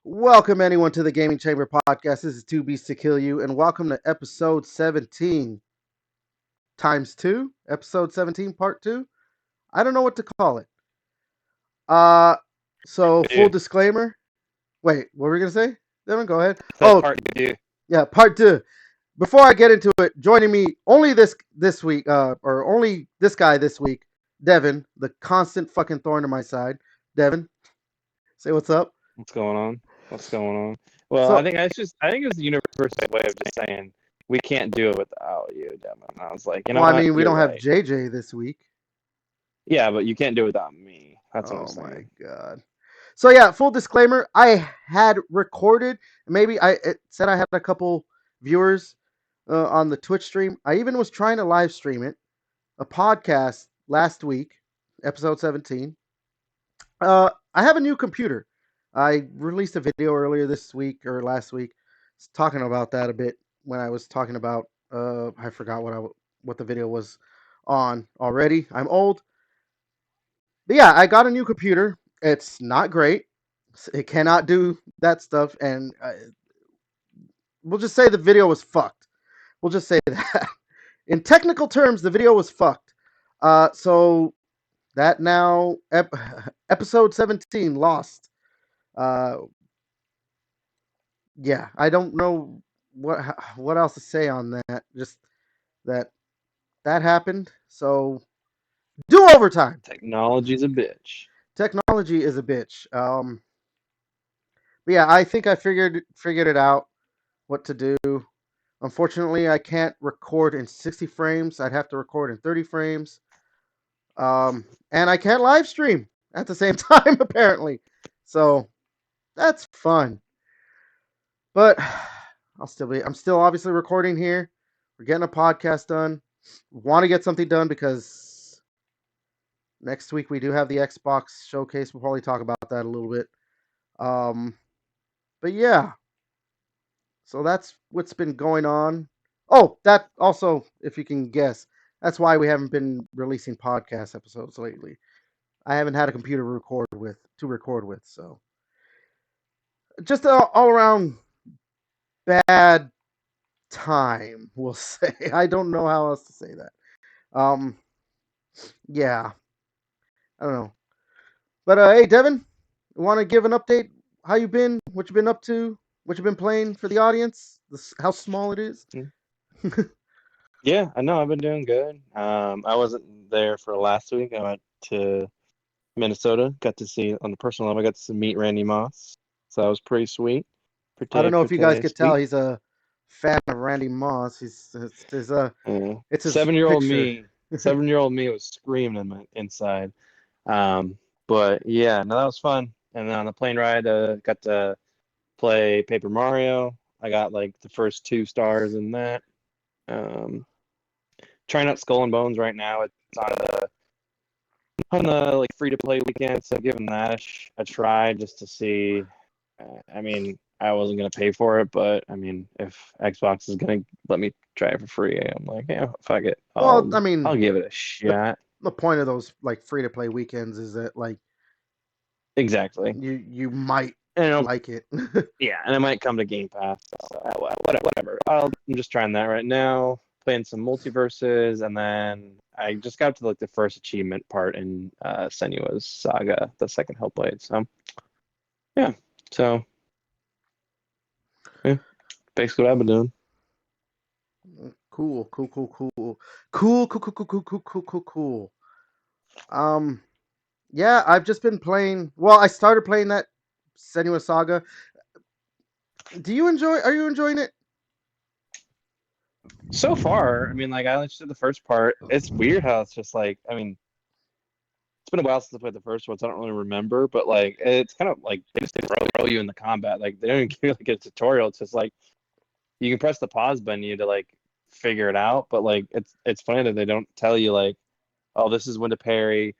Welcome anyone to the Gaming Chamber podcast. This is Two Beasts to Kill You, and welcome to episode 17 times two. Episode 17, part two. I don't know what to call it. Uh, so full Two. disclaimer. Wait, what were we gonna say? Devin, go ahead. Said Oh, part two. yeah, part two. Before I get into it, joining me only this week, or only this guy this week, Devin, the constant fucking thorn in my side. Devin, say what's up. What's going on? What's going on? Well, So, I think it's the universal way of just saying we can't do it without you, Devin. And I was like, you know well, I what? mean, we You're don't have right. JJ this week. Yeah, but you can't do it without me. That's what I'm Oh my saying. god. So yeah, full disclaimer, I had recorded, maybe it said I had a couple viewers on the Twitch stream. I even was trying to live stream it, a podcast last week, episode 17. I have a new computer. I released a video earlier this week or last week talking about that a bit when I was talking about I forgot what the video was on already. I'm old. But yeah, I got a new computer. It's not great. It cannot do that stuff, and we'll just say the video was fucked. We'll just say that. In technical terms, the video was fucked. So that now episode 17 lost. Uh, yeah, I don't know what else to say on that. Just that that happened. So do overtime. Technology's a bitch. Technology is a bitch. But yeah, I think I figured it out what to do. Unfortunately, I can't record in 60 frames. I'd have to record in 30 frames. And I can't live stream at the same time, apparently. So that's fun. But I'm still obviously recording here. We're getting a podcast done. Want to get something done because next week we do have the Xbox showcase. We'll probably talk about that a little bit. Um, but yeah, so that's what's been going on. Oh, that also, if you can guess, that's why we haven't been releasing podcast episodes lately. I haven't had a computer to record with, so just all around bad time, we'll say. I don't know how else to say that. Um, yeah, I don't know. But hey, Devin, want to give an update? How you been? What you been up to? What you been playing for the audience? How small it is? Yeah, I know. I've been doing good. I wasn't there for last week. I went to Minnesota. Got to see on the personal level. I got to meet Randy Moss. So that was pretty sweet. I don't Pretty, know if you guys pretty could tell sweet. he's a fan of Randy Moss. It's his 7-year-old picture. me, 7-year-old me was screaming in my inside. But yeah, no, that was fun. And then on the plane ride, got to play Paper Mario. I got like the first 2 stars in that. Um, trying out Skull and Bones right now. It's on the like free to play weekend, so giving that a try just to see. I mean, I wasn't gonna pay for it, but I mean, if Xbox is gonna let me try it for free, I'm like, yeah, fuck it, Well, I'll I mean, I'll give it a the shot. the point of those like free to play weekends is that like Exactly. you might And like it. yeah, and it might come to Game Pass. So whatever. I'm just trying that right now, playing some multiverses, and then I just got to like the first achievement part in Senua's Saga, the second Hellblade. So yeah, so yeah, basically what I've been doing. Cool, cool, cool, cool, cool, cool, cool, cool, cool, cool, cool, cool, cool. Um, yeah, I've just been playing. Well, I started playing that Senua Saga. Are you enjoying it? So far, I mean, like I only did the first part. It's weird how it's just like, I mean, it's been a while since I played the first one, so I don't really remember. But like, it's kind of like they just throw you in the combat. Like they don't even give you like a tutorial. It's just like you can press the pause menu to like figure it out. But like, it's funny that they don't tell you like, oh, this is when to parry.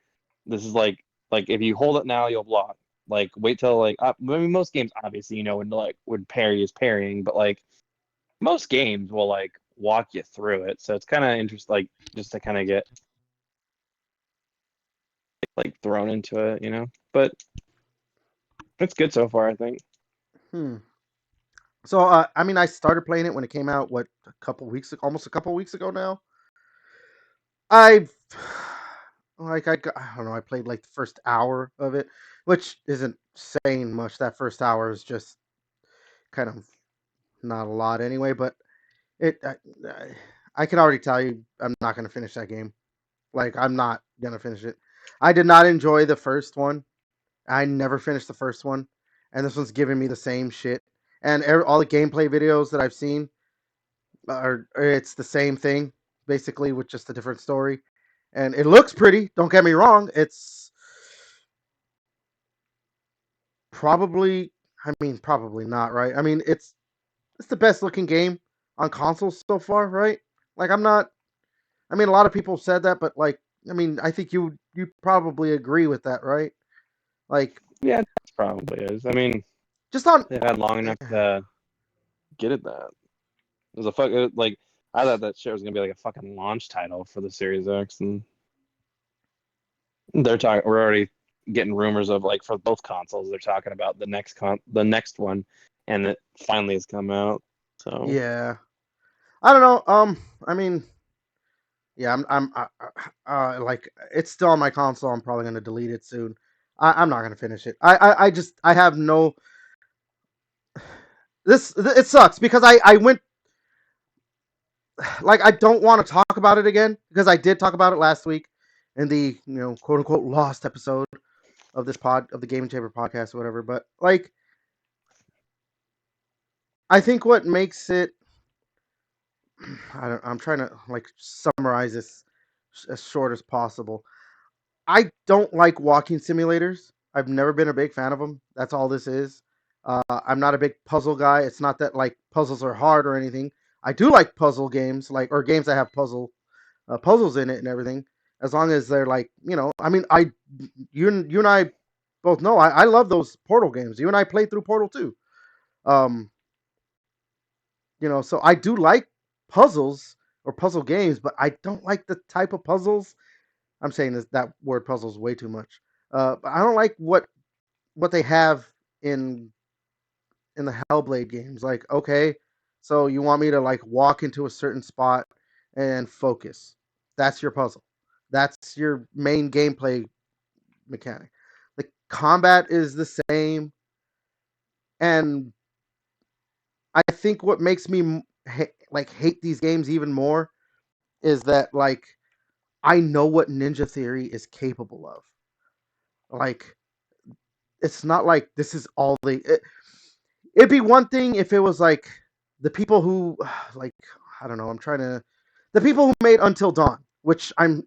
This is like if you hold it now, you'll block. Like wait till like I mean, most games obviously you know when parry is parrying, but like most games will like walk you through it. So it's kind of interesting, like just to kind of get like thrown into it, you know. But it's good so far, I think. Hmm. So, I mean, I started playing it when it came out. What, a couple weeks, almost a couple weeks ago now. I've I don't know. I played like the first hour of it, which isn't saying much. That first hour is just kind of not a lot anyway. But it, I can already tell you, I'm not gonna finish that game. Like, I'm not gonna finish it. I did not enjoy the first one. I never finished the first one, and this one's giving me the same shit. And all the gameplay videos that I've seen are it's the same thing basically with just a different story, and it looks pretty. Don't get me wrong. It's probably, I mean, probably not, right? I mean, it's the best looking game on consoles so far, right? Like, I'm not. I mean, a lot of people said that, but like, I mean, I think you probably agree with that, right? Like, Yeah, it probably is. I mean, just on. they've had long enough to get it that. It was a like I thought that shit was gonna be like a fucking launch title for the Series X, and they're talking. We're already getting rumors of like for both consoles. They're talking about the next one, and it finally has come out. So Yeah, I don't know. I mean, yeah, like, it's still on my console. I'm probably gonna delete it soon. I'm not gonna finish it. I just I have no. It sucks because I went, like, I don't want to talk about it again because I did talk about it last week in the, quote unquote lost episode of the Gaming Chamber podcast or whatever. But like, I think what makes it, I'm trying to like summarize this as short as possible. I don't like walking simulators. I've never been a big fan of them. That's all this is. I'm not a big puzzle guy. It's not that like puzzles are hard or anything. I do like puzzle games, like, or games that have puzzles in it and everything. As long as they're like, I mean, you and I both know I love those Portal games. You and I played through Portal too. Um, so I do like puzzles or puzzle games, but I don't like the type of puzzles. I'm saying that word puzzles way too much. But I don't like what they have in in the Hellblade games. Like, okay, so you want me to like walk into a certain spot and focus. That's your puzzle. That's your main gameplay mechanic. The combat is the same, and I think what makes me like hate these games even more is that, like, I know what Ninja Theory is capable of. Like, it's not like this is all it'd be one thing if it was like the people who, like, I don't know. The people who made Until Dawn, which I'm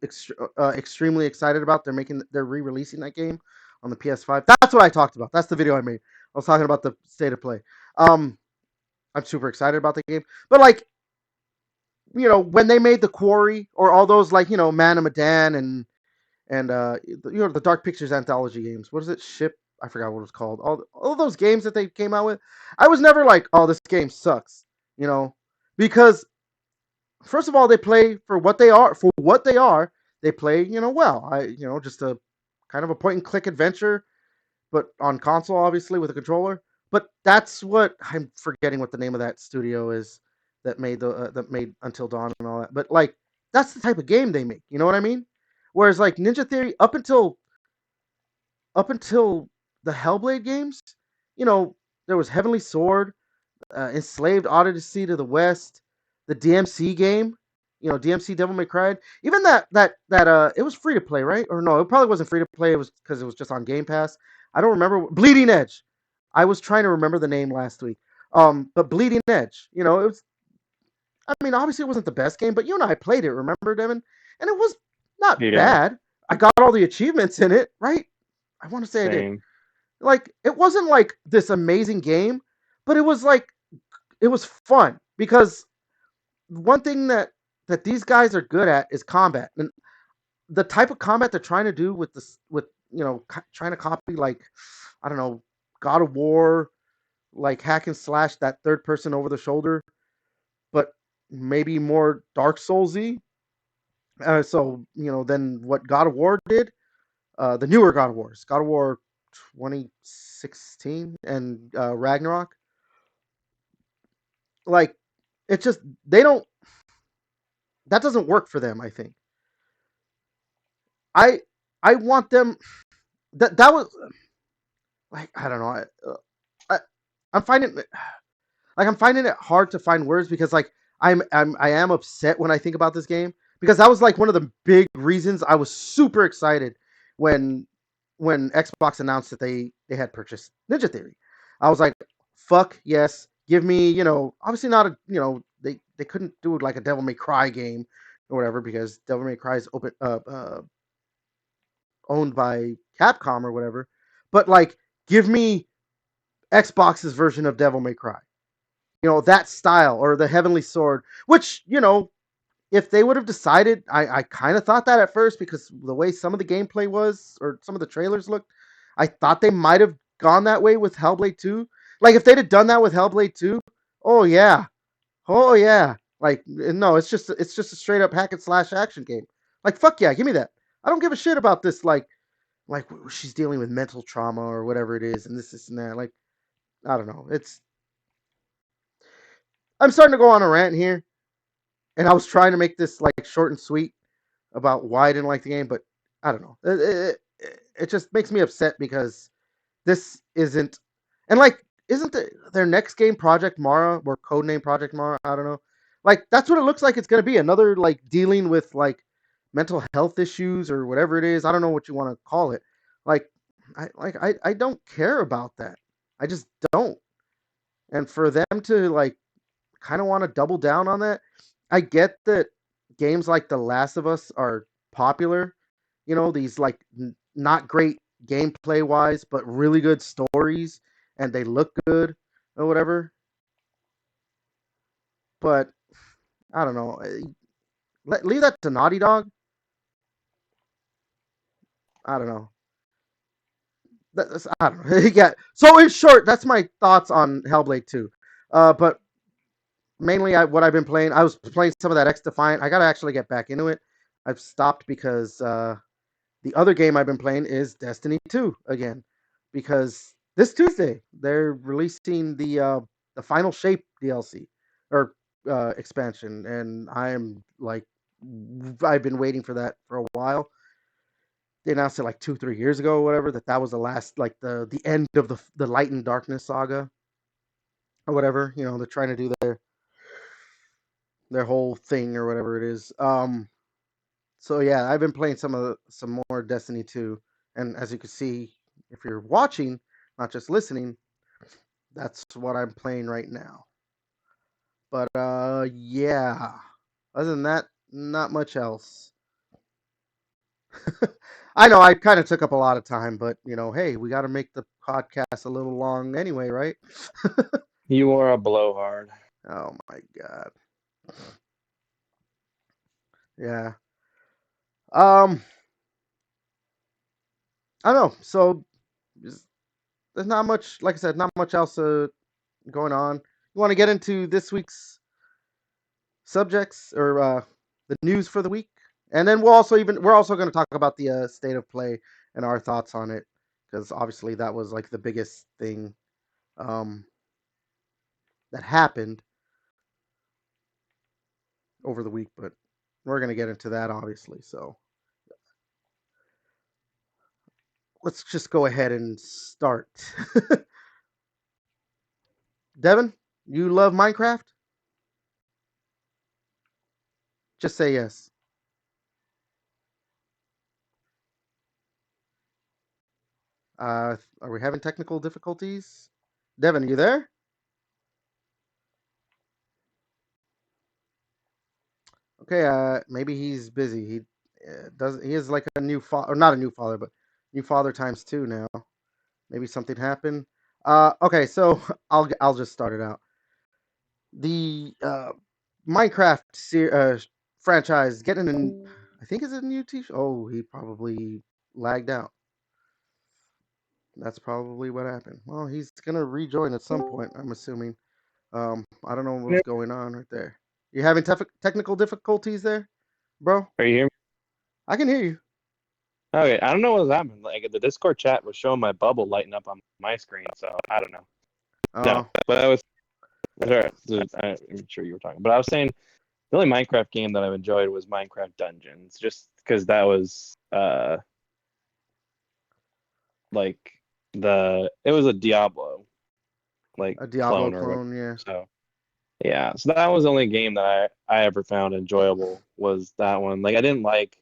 extremely excited about. They're re-releasing that game on the PS5. That's what I talked about. That's the video I made. I was talking about the state of play. Um, I'm super excited about the game, but like, when they made the Quarry or all those, like, Man of Medan and the Dark Pictures anthology games. What is it? Ship? I forgot what it was called. All those games that they came out with. I was never like, oh, this game sucks, because first of all, they play for what they are. For what they are, they play, well. Just a kind of a point and click adventure, but on console, obviously with a controller. But that's what I'm forgetting what the name of that studio is that made Until Dawn and all that. But like, that's the type of game they make. You know what I mean? Whereas like Ninja Theory, up until the Hellblade games, you know, there was Heavenly Sword, Enslaved Odyssey to the West, the DMC game, DMC Devil May Cry. Even that it was free to play, right? Or no, it probably wasn't free to play. It was because it was just on Game Pass. I don't remember. Bleeding Edge. I was trying to remember the name last week. But Bleeding Edge, it was. I mean, obviously it wasn't the best game, but you and I played it. Remember, Devin? And it was not yeah, bad. I got all the achievements in it, right? I want to say I did. same. Like, it wasn't like this amazing game, but it was fun because one thing that these guys are good at is combat, and the type of combat they're trying to do with this, with trying to copy, like, I don't know, God of War, like hack and slash, that third person over the shoulder, but maybe more Dark Soulsy. So than what God of War did. The newer God of Wars, God of War. 2016 and Ragnarok. Like, it just they don't that doesn't work for them. I think I I want them that was like I don't know. I I'm finding I'm finding it hard to find words because like I am upset when I think about this game because that was like one of the big reasons I was super excited when Xbox announced that they had purchased Ninja Theory. I was like, fuck yes, give me, obviously not a, they couldn't do like a Devil May Cry game or whatever because Devil May Cry is owned by Capcom or whatever, but like give me Xbox's version of Devil May Cry, that style or the Heavenly Sword, which, if they would have decided, I kind of thought that at first because the way some of the gameplay was or some of the trailers looked, I thought they might have gone that way with Hellblade 2. Like if they'd have done that with Hellblade 2, oh yeah. Oh yeah. Like no, it's just a straight up hack and slash action game. Like fuck yeah, give me that. I don't give a shit about this like she's dealing with mental trauma or whatever it is and this and that. Like I don't know. I'm starting to go on a rant here and I was trying to make this like short and sweet about why I didn't like the game, but I don't know. It just makes me upset because this isn't, and like, isn't their next game Project Mara or codename Project Mara? I don't know. Like that's what it looks like it's gonna be, another like dealing with like mental health issues or whatever it is. I don't know what you want to call it. Like I don't care about that. I just don't. And for them to like kind of want to double down on that. I get that games like The Last of Us are popular, these like not great gameplay wise, but really good stories and they look good or whatever. But I don't know. Leave that to Naughty Dog. I don't know. I don't know. Yeah. So in short, that's my thoughts on Hellblade 2. But mainly what I've been playing, I was playing some of that X Defiant. I got to actually get back into it. I've stopped because the other game I've been playing is Destiny 2 again, because this Tuesday they're releasing the Final Shape DLC or expansion, and I'm like, I've been waiting for that for a while. They announced it like 2 3 years ago or whatever that was the last like the end of the Light and Darkness saga or whatever. They're trying to do their whole thing or whatever it is. So yeah, I've been playing some more Destiny 2, and as you can see, if you're watching, not just listening, that's what I'm playing right now. But yeah. Other than that, not much else. I know I kind of took up a lot of time, but hey, we got to make the podcast a little long anyway, right? You are a blowhard. Oh my god. Yeah. Um, I don't know. So there's not much, like I said, not much else going on. You want to get into this week's subjects or the news for the week, and then we're also going to talk about the state of play and our thoughts on it because obviously that was like the biggest thing um, that happened over the week. But we're going to get into that obviously. So let's just go ahead and start. Devin, you love Minecraft? Just say yes. Are we having technical difficulties? Devin, are you there? Okay, maybe he's busy. He does. He is like a new father, or not a new father, but new father times two now. Maybe something happened. Okay, so I'll just start it out. The Minecraft franchise getting an, I think is it a new t-shirt. Oh, he probably lagged out. That's probably what happened. Well, he's gonna rejoin at some point. I'm assuming. I don't know what's going on right there. You having technical difficulties there, bro? Are you hearing me? I can hear you. Okay, I don't know what was happening. Like the Discord chat was showing my bubble lighting up on my screen, so I don't know. No, Uh, but I was sorry, I'm sure you were talking, but I was saying the only Minecraft game that I've enjoyed was Minecraft Dungeons, just because that was like it was a Diablo like a Diablo clone or whatever. clone, yeah. So yeah, so that was the only game that I ever found enjoyable was that one. Like I didn't like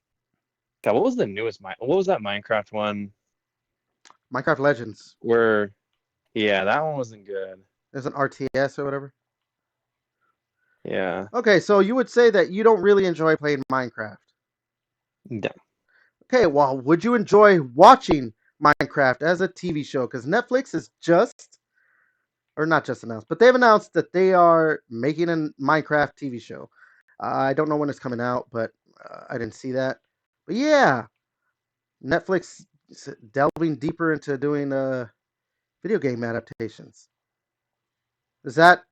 God, what was the newest what was that Minecraft one Minecraft Legends where yeah, that one wasn't good. is an RTS or whatever. Yeah. Okay, so you would say that you don't really enjoy playing Minecraft. Yeah. Okay, well, would you enjoy watching Minecraft as a TV show? Because Netflix is just, or not just announced, but they've announced that they are making a Minecraft TV show. I don't know when it's coming out, but I didn't see that. But yeah, Netflix delving deeper into doing video game adaptations. Does that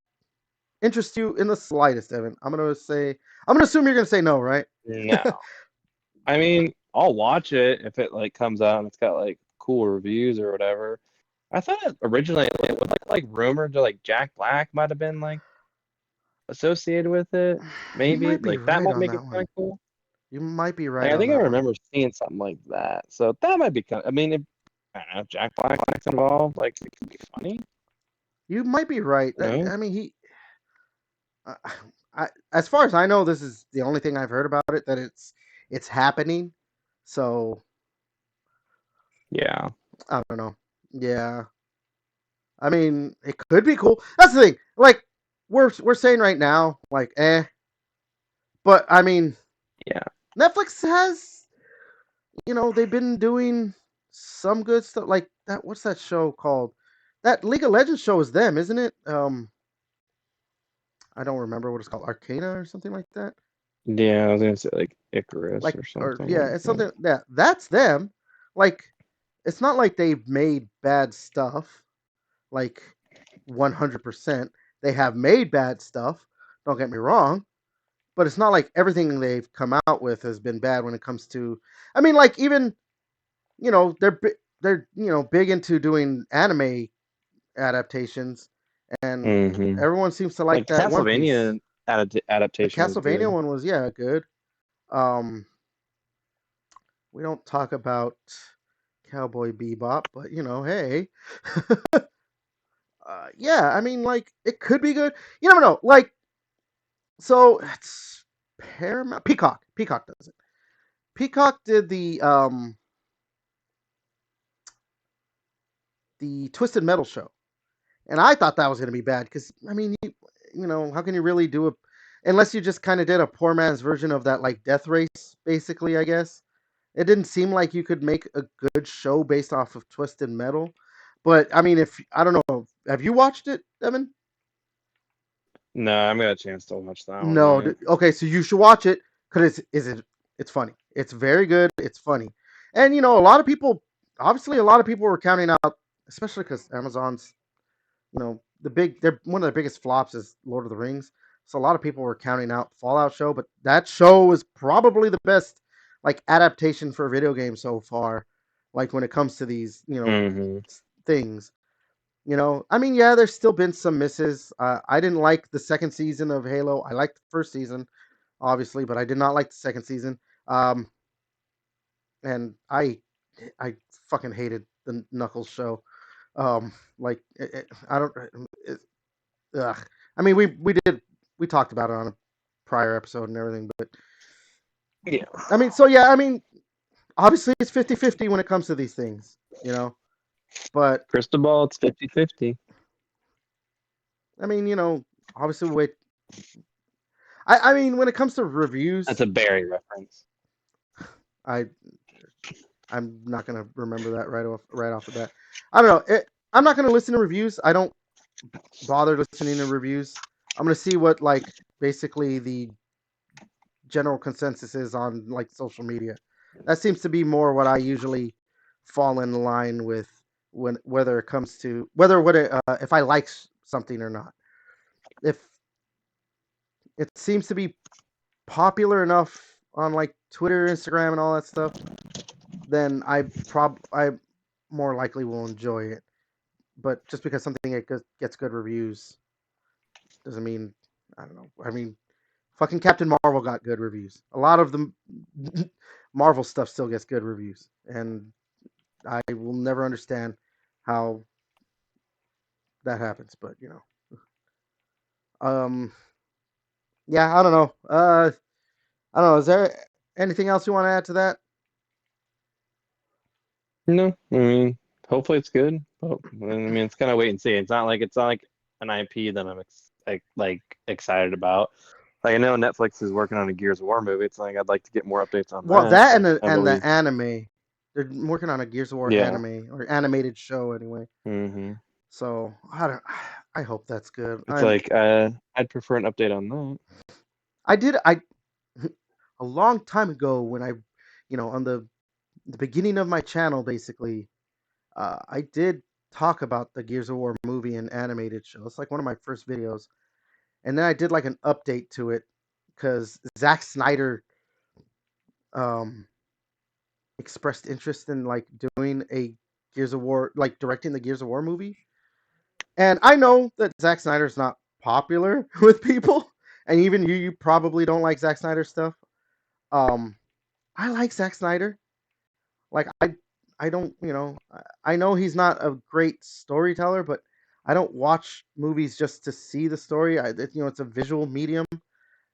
interest you in the slightest, Evan? I'm gonna assume you're gonna say no, right? No. I mean, I'll watch it if it like comes out and it's got like cool reviews or whatever. I thought it originally it was like rumored to like Jack Black might have been like associated with it. You Maybe might be like that right might on make it that kind one. of cool. You might be Like right I on think I that one. remember seeing something like that. So that might be kind of, I mean, if I don't know, if Jack Black's involved, like it could be funny. You might be right. You know? I mean, uh, as far as I know, this is the only thing I've heard about it that it's happening. So Yeah. I don't know. Yeah, I mean, it could be cool. That's the thing. Like we're saying right now, like but I mean, Yeah. Netflix has they've been doing some good stuff. Like that. What's that show called? That League of Legends show is them, isn't it? I don't remember what it's called, Arcana or something like that. Yeah, I was gonna say like Icarus Like or or something yeah, like it's that. something that's them. Like it's not like they've made bad stuff. Like 100%, they have made bad stuff. Don't get me wrong, but it's not like everything they've come out with has been bad when it comes to. I mean, like even they're big into doing anime adaptations, and Hmm. everyone seems to like Like that One Piece. Castlevania The adaptation was Castlevania good. one was good. Um, we don't talk about Cowboy Bebop, but hey, yeah, I mean, like it could be good. You never know. Like, so it's Paramount, Peacock. Peacock does it. Peacock did the Twisted Metal show, and I thought that was going to be bad because I mean, how can you really do a unless you just kind of did a poor man's version of that like Death Race, basically, I guess. It didn't seem like you could make a good show based off of Twisted Metal. But I mean, if I don't know, have you watched it, Devin? No, I haven't got a chance to watch that one No. yet. Okay, so you should watch it because it's funny. It's very good. It's funny, and a lot of people, obviously, a lot of people were counting out, especially because Amazon's, they're one of the biggest flops is Lord of the Rings. So a lot of people were counting out Fallout show, but that show is probably the best like adaptation for a video game so far. Like when it comes to these, Hmm. things. I mean, yeah, there's still been some misses. I didn't like the second season of Halo. I liked the first season, obviously, but I did not like the second season. Um, and I fucking hated the Knuckles show. Like I don't. Ugh. I mean, we talked about it on a prior episode and everything, but Yeah. I mean, so yeah, I mean, obviously it's 50-50 when it comes to these things, but Crystal ball, it's 50-50. I mean, obviously wait. I mean, when it comes to That's reviews, a Barry reference. I I'm not gonna remember that right off the bat. I don't know. I'm not gonna listen to reviews. I don't bother listening to reviews. I'm gonna see what like basically the general consensus is on like social media. That seems to be more what I usually fall in line with when whether it comes to whether what it, if I like something or not. If it seems to be popular enough on like Twitter, Instagram, and all that stuff, then I more likely will enjoy it. But just because something gets good reviews doesn't mean I don't know. I mean, fucking Captain Marvel got good reviews. A lot of the Marvel stuff still gets good reviews, and I will never understand how that happens. But um, yeah, I don't know. I don't know. Is there anything else you want to add to that? No, I mean, hopefully it's good. But I mean, it's kind of wait and see. It's not like an IP that I'm excited about. Like I know Netflix is working on a Gears of War movie. It's like I'd like to get more updates on Well, that. that Like I've and the always, anime. They're working on a Gears of War yeah. anime or animated show anyway. Hmm. So I don't. I hope that's good. It's like I'd prefer an update on that. I a long time ago when on the beginning of my channel basically, I did talk about the Gears of War movie and animated show. It's like one of my first videos, and then I did like an update to it because Zack Snyder um expressed interest in like doing a Gears of War, like directing the Gears of War movie. And I know that Zack Snyder's not popular with people, and even you probably don't like Zack Snyder stuff. Um, I like Zack Snyder. Like I don't, I know he's not a great storyteller, but I don't watch movies just to see the story. It's a visual medium,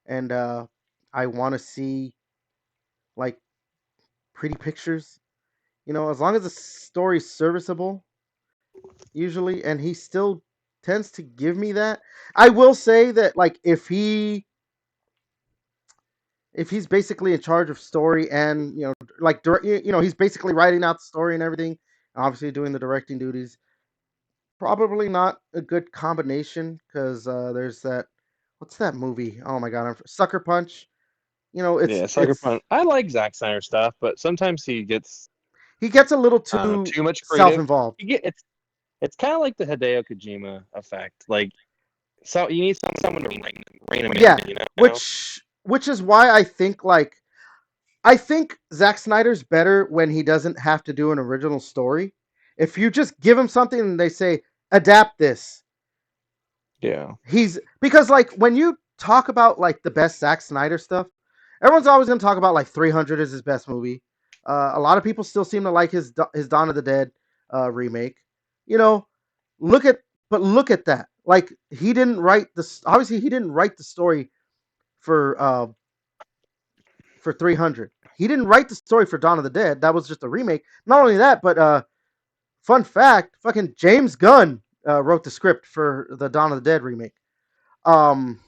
and I want to see like pretty pictures. As long as the story's serviceable, usually, and he still tends to give me that. I will say that like if he's basically in charge of story and like he's basically writing out the story and everything, obviously doing the directing duties. Probably not a good combination because there's that. What's that movie? Oh my god, Sucker Punch. Yeah, Sucker It's Punch. I like Zack Snyder stuff, but sometimes he gets he gets a little I don't know too too much creative. self-involved. It's kind of like the Hideo Kojima effect. Like so you need someone to rein him Yeah, in, you know? which is why I think Zack Snyder's better when he doesn't have to do an original story. If you just give him something and they say adapt this, Yeah. he's because like when you talk about like the best Zack Snyder stuff, everyone's always gonna talk about like 300 is his best movie. A lot of people still seem to like his Dawn of the Dead remake. You know, look at look at that. Like he didn't write this. Obviously, he didn't write the story for 300. He didn't write the story for Dawn of the Dead. That was just a remake. Not only that, but fun fact, fucking James Gunn wrote the script for the Dawn of the Dead remake. Um,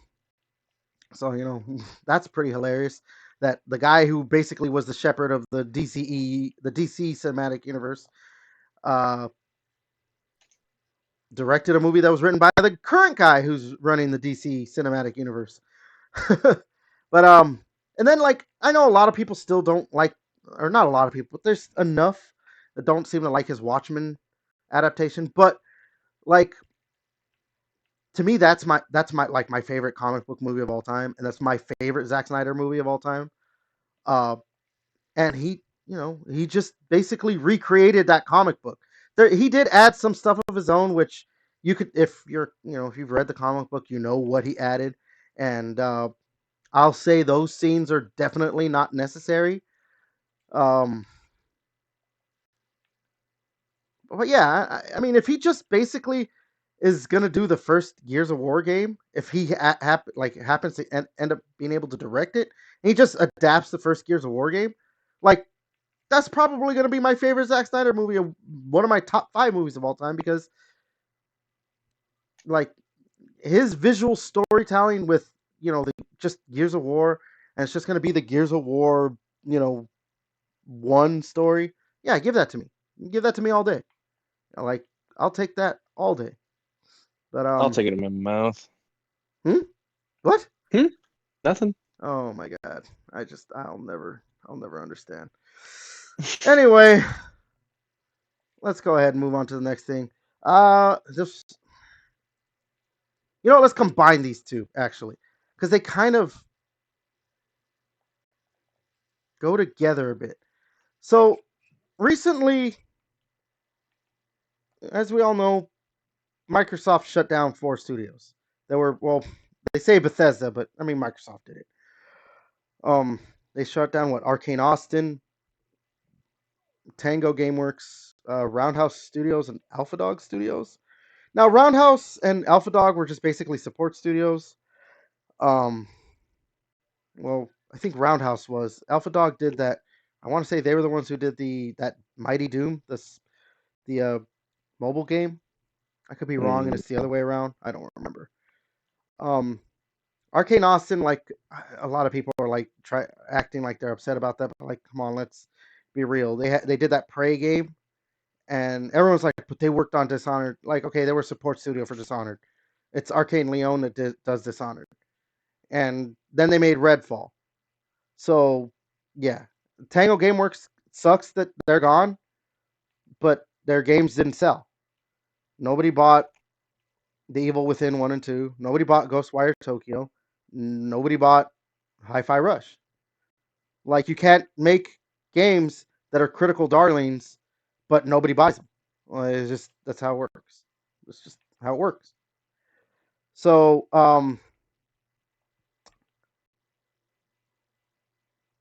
so that's pretty hilarious. That the guy who basically was the shepherd of the DC cinematic universe, uh, directed a movie that was written by the current guy who's running the DC cinematic universe. But and then like I know a lot of people still don't like, or not a lot of people, but there's enough that don't seem to like his Watchmen adaptation. But like to me, that's my like my favorite comic book movie of all time, and that's my favorite Zack Snyder movie of all time. Uh, and he just basically recreated that comic book. He did add some stuff of his own, which you could, if you've read the comic book, you know what he added, and I'll say those scenes are definitely not necessary. Um, but yeah, I mean, if he just basically is gonna do the first Gears of War game, if he happens to end up being able to direct it, and he just adapts the first Gears of War game, like that's probably gonna be my favorite Zack Snyder movie, one of my top 5 movies of all time, because like his visual storytelling with just Gears of War, and it's just gonna be the Gears of War, you know, one story. Yeah, give that to me. Give that to me all day. Like I'll take that all day. But I'll take it in my mouth. hmm? What? Hmm? Nothing. Oh my god. I'll never understand. Anyway, let's go ahead and move on to the next thing. Just let's combine these two actually, because they kind of go together a bit. So recently, as we all know, Microsoft shut down 4 studios. There were, well, they say Bethesda, but I mean Microsoft did it. Um, they shut down what, Arcane Austin, Tango GameWorks, Roundhouse Studios, and Alpha Dog Studios. Now, Roundhouse and Alpha Dog were just basically support studios. Um, well, I think Roundhouse was. Alpha Dog did that. I want to say they were the ones who did that Mighty Doom, the mobile game. I could be wrong, and Mm. it's the other way around. I don't remember. Um, Arcane Austin, like a lot of people are like acting like they're upset about that, but like, come on, let's be real. They did that Prey game, and everyone's like, but they worked on Dishonored. Like, okay, they were support studio for Dishonored. It's Arcane Leon that does Dishonored, and then they made Redfall. So yeah, Tango GameWorks sucks that they're gone, but their games didn't sell. Nobody bought The Evil Within 1 and 2. Nobody bought Ghostwire Tokyo. Nobody bought Hi-Fi Rush. Like, you can't make games that are critical darlings, but nobody buys them. Well, it's just that's how it works. It's just how it works. So,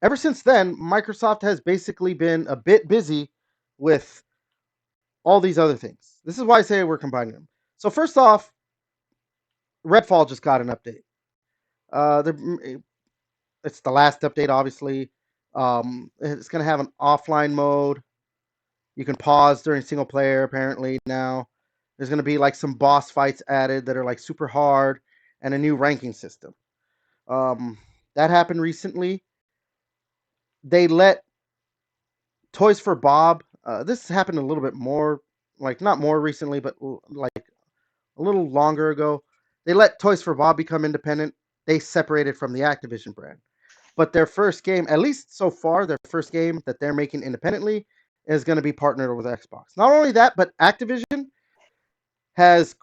ever since then, Microsoft has basically been a bit busy with all these other things. This is why I say we're combining them. So first off, Redfall just got an update. It's the last update, obviously. It's going to have an offline mode. You can pause during single player, apparently, now. There's going to be like some boss fights added that are like super hard and a new ranking system. Um, that happened recently. They let Toys for Bob, this happened a little bit more, like not more recently, but like a little longer ago. They let Toys for Bob become independent. They separated from the Activision brand. But their first game, at least so far, their first game that they're making independently is going to be partnered with Xbox. Not only that, but Activision has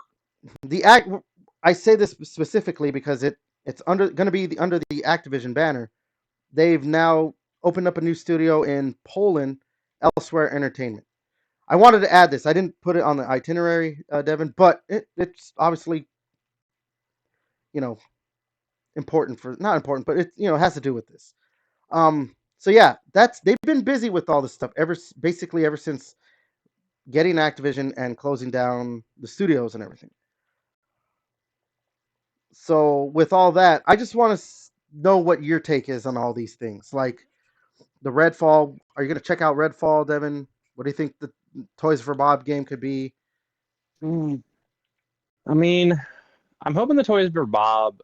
the act. I say this specifically because it's going to be under the Activision banner. They've now opened up a new studio in Poland, Elsewhere Entertainment. I wanted to add this. I didn't put it on the itinerary, Devin, but it's obviously, you know, important for not important, but it has to do with this. So yeah, that's they've been busy with all this stuff basically ever since getting Activision and closing down the studios and everything. So with all that, I just want to know what your take is on all these things. Like the Redfall, are you going to check out Redfall, Devin? What do you think the Toys for Bob game could be? Mm. I mean, I'm hoping the Toys for Bob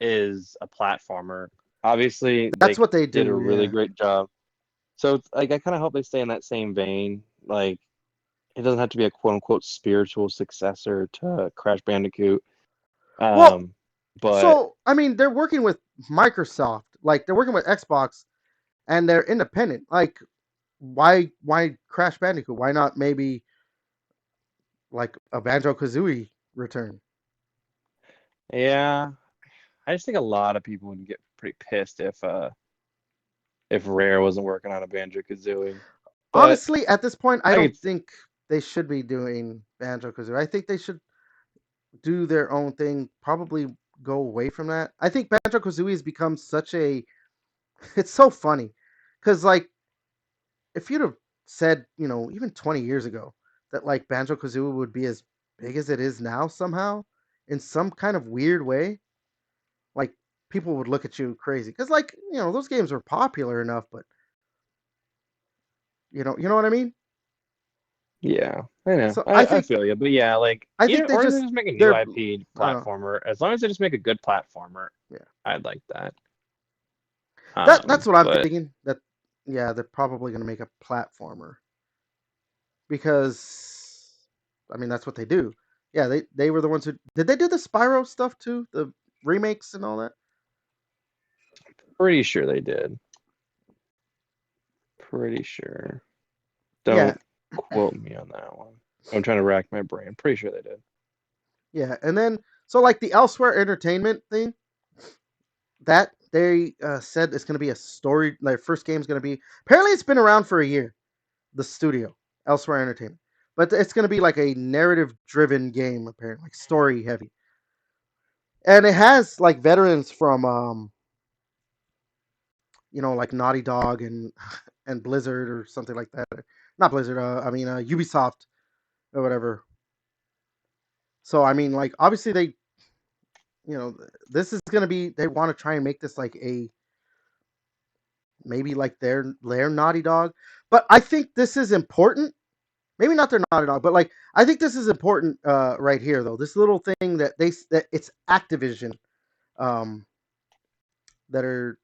is a platformer. Obviously, That's they what they did a do, really yeah. great job. So, like, I kind of hope they stay in that same vein. Like, it doesn't have to be a quote unquote spiritual successor to Crash Bandicoot. Well, Um, but so I mean, they're working with Microsoft, like they're working with Xbox, and they're independent. Like, why Crash Bandicoot? Why not maybe like a Banjo Kazooie return? yeah, I just think a lot of people would get pretty pissed if Rare wasn't working on a Banjo-Kazooie. But Honestly, at this point, I I don't could, think they should be doing Banjo Kazooie. I think they should do their own thing. Probably go away from that. I think Banjo Kazooie has become such a. It's so funny, because like if you'd have said, even 20 years ago that like Banjo Kazooie would be as big as it is now somehow, in some kind of weird way, like people would look at you crazy. Because like those games were popular enough, but you know what I mean. yeah, I know. So I feel you. But yeah, like, I think they or they just just make a new they're IP I don't know. platformer. As long as they just make a good platformer, Yeah. I'd like that. That's what I'm But thinking. That yeah, they're probably gonna make a platformer because I mean that's what they do. Yeah, they were the ones who did they do the Spyro stuff too, the remakes and all that. pretty sure they did. Pretty sure. Yeah, Don't quote me on that one. I'm trying to rack my brain. Pretty sure they did. yeah, and then so like the Elsewhere Entertainment thing that they said it's gonna be a story. Their first game's gonna be apparently it's been around for a year. the studio, Elsewhere Entertainment. But it's going to be like a narrative-driven game, apparently, like story heavy, and it has like veterans from like Naughty Dog and Blizzard or something like that. Not Blizzard. I mean Ubisoft or whatever. So I mean, like obviously you know, this is gonna be. They want to try and make this like a maybe like their Naughty Dog, but I think this is important. Maybe not their Naughty Dog, but like I think this is important right here though. This little thing that it's Activision um, that are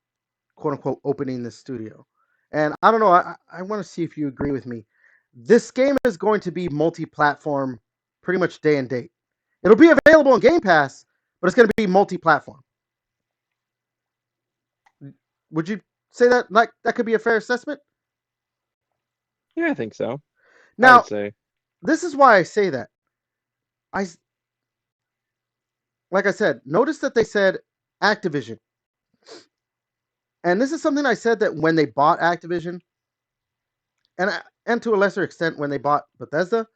quote unquote opening the studio. And I don't know, I want to see if you agree with me. This game is going to be multi-platform pretty much day and date. It'll be available on Game Pass, but it's going to be multi-platform. Would you say that like that could be a fair assessment? Yeah, I think so. I would Now, say. this is why I say that. I like I said, notice that they said Activision. And this is something I said that when they bought Activision and to a lesser extent when they bought Bethesda,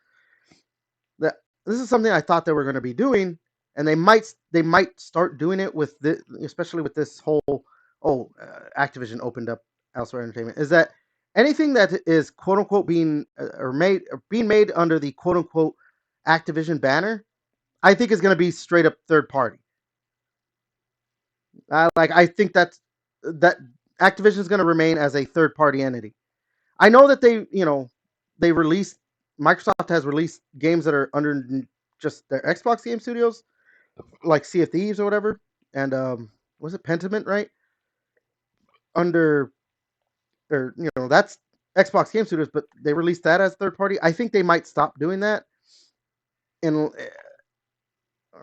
that this is something I thought they were going to be doing, and they might start doing it with this, especially with this whole Activision opened up Elsewhere Entertainment. Is that anything that is quote unquote being made under the quote unquote Activision banner, I think is going to be straight up third party. Like I think that Activision is going to remain as a third party entity. I know that they released Microsoft has released games that are under just their Xbox Game Studios, like Sea of Thieves or whatever, and was it Pentiment, right? Under or that's Xbox Game Studios, but they released that as third party. I think they might stop doing that, and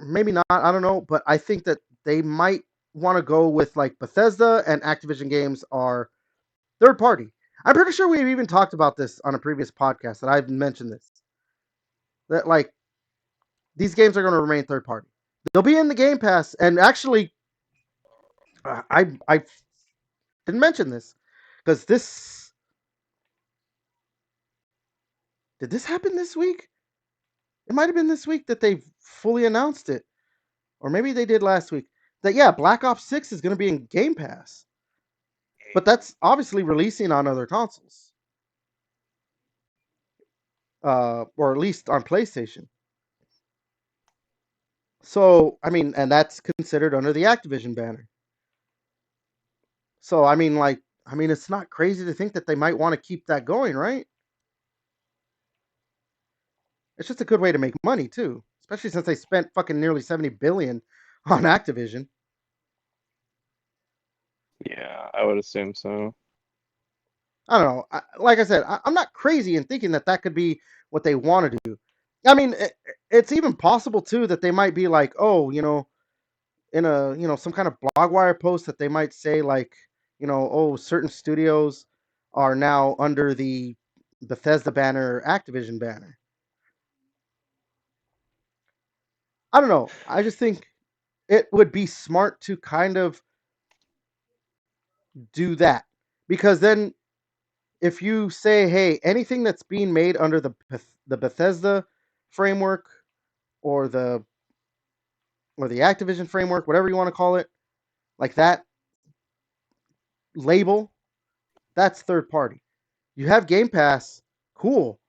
maybe not. I don't know, but I think that they might want to go with like Bethesda and Activision games are third party. I'm pretty sure we've even talked about this on a previous podcast that I've mentioned this. That like these games are going to remain third party. They'll be in the Game Pass, and actually, I didn't mention this because this did this happen this week? It might have been this week that they fully announced it, or maybe they did last week. That yeah, Black Ops 6 is going to be in Game Pass, but that's obviously releasing on other consoles, or at least on PlayStation. So I mean, and that's considered under the Activision banner. So I mean, it's not crazy to think that they might want to keep that going, right? It's just a good way to make money too, especially since they spent fucking nearly 70 billion on Activision. Yeah, I would assume so. I don't know. Like I said, I'm not crazy in thinking that that could be what they want to do. I mean, it's even possible too that they might be like, oh, in a some kind of blogwire post that they might say like, oh, certain studios are now under the Bethesda banner or Activision banner. I don't know. I just think it would be smart to kind of do that because then if you say, hey, anything that's being made under the Bethesda framework or the Activision framework, whatever you want to call it, like that label, that's third party. You have Game Pass, cool.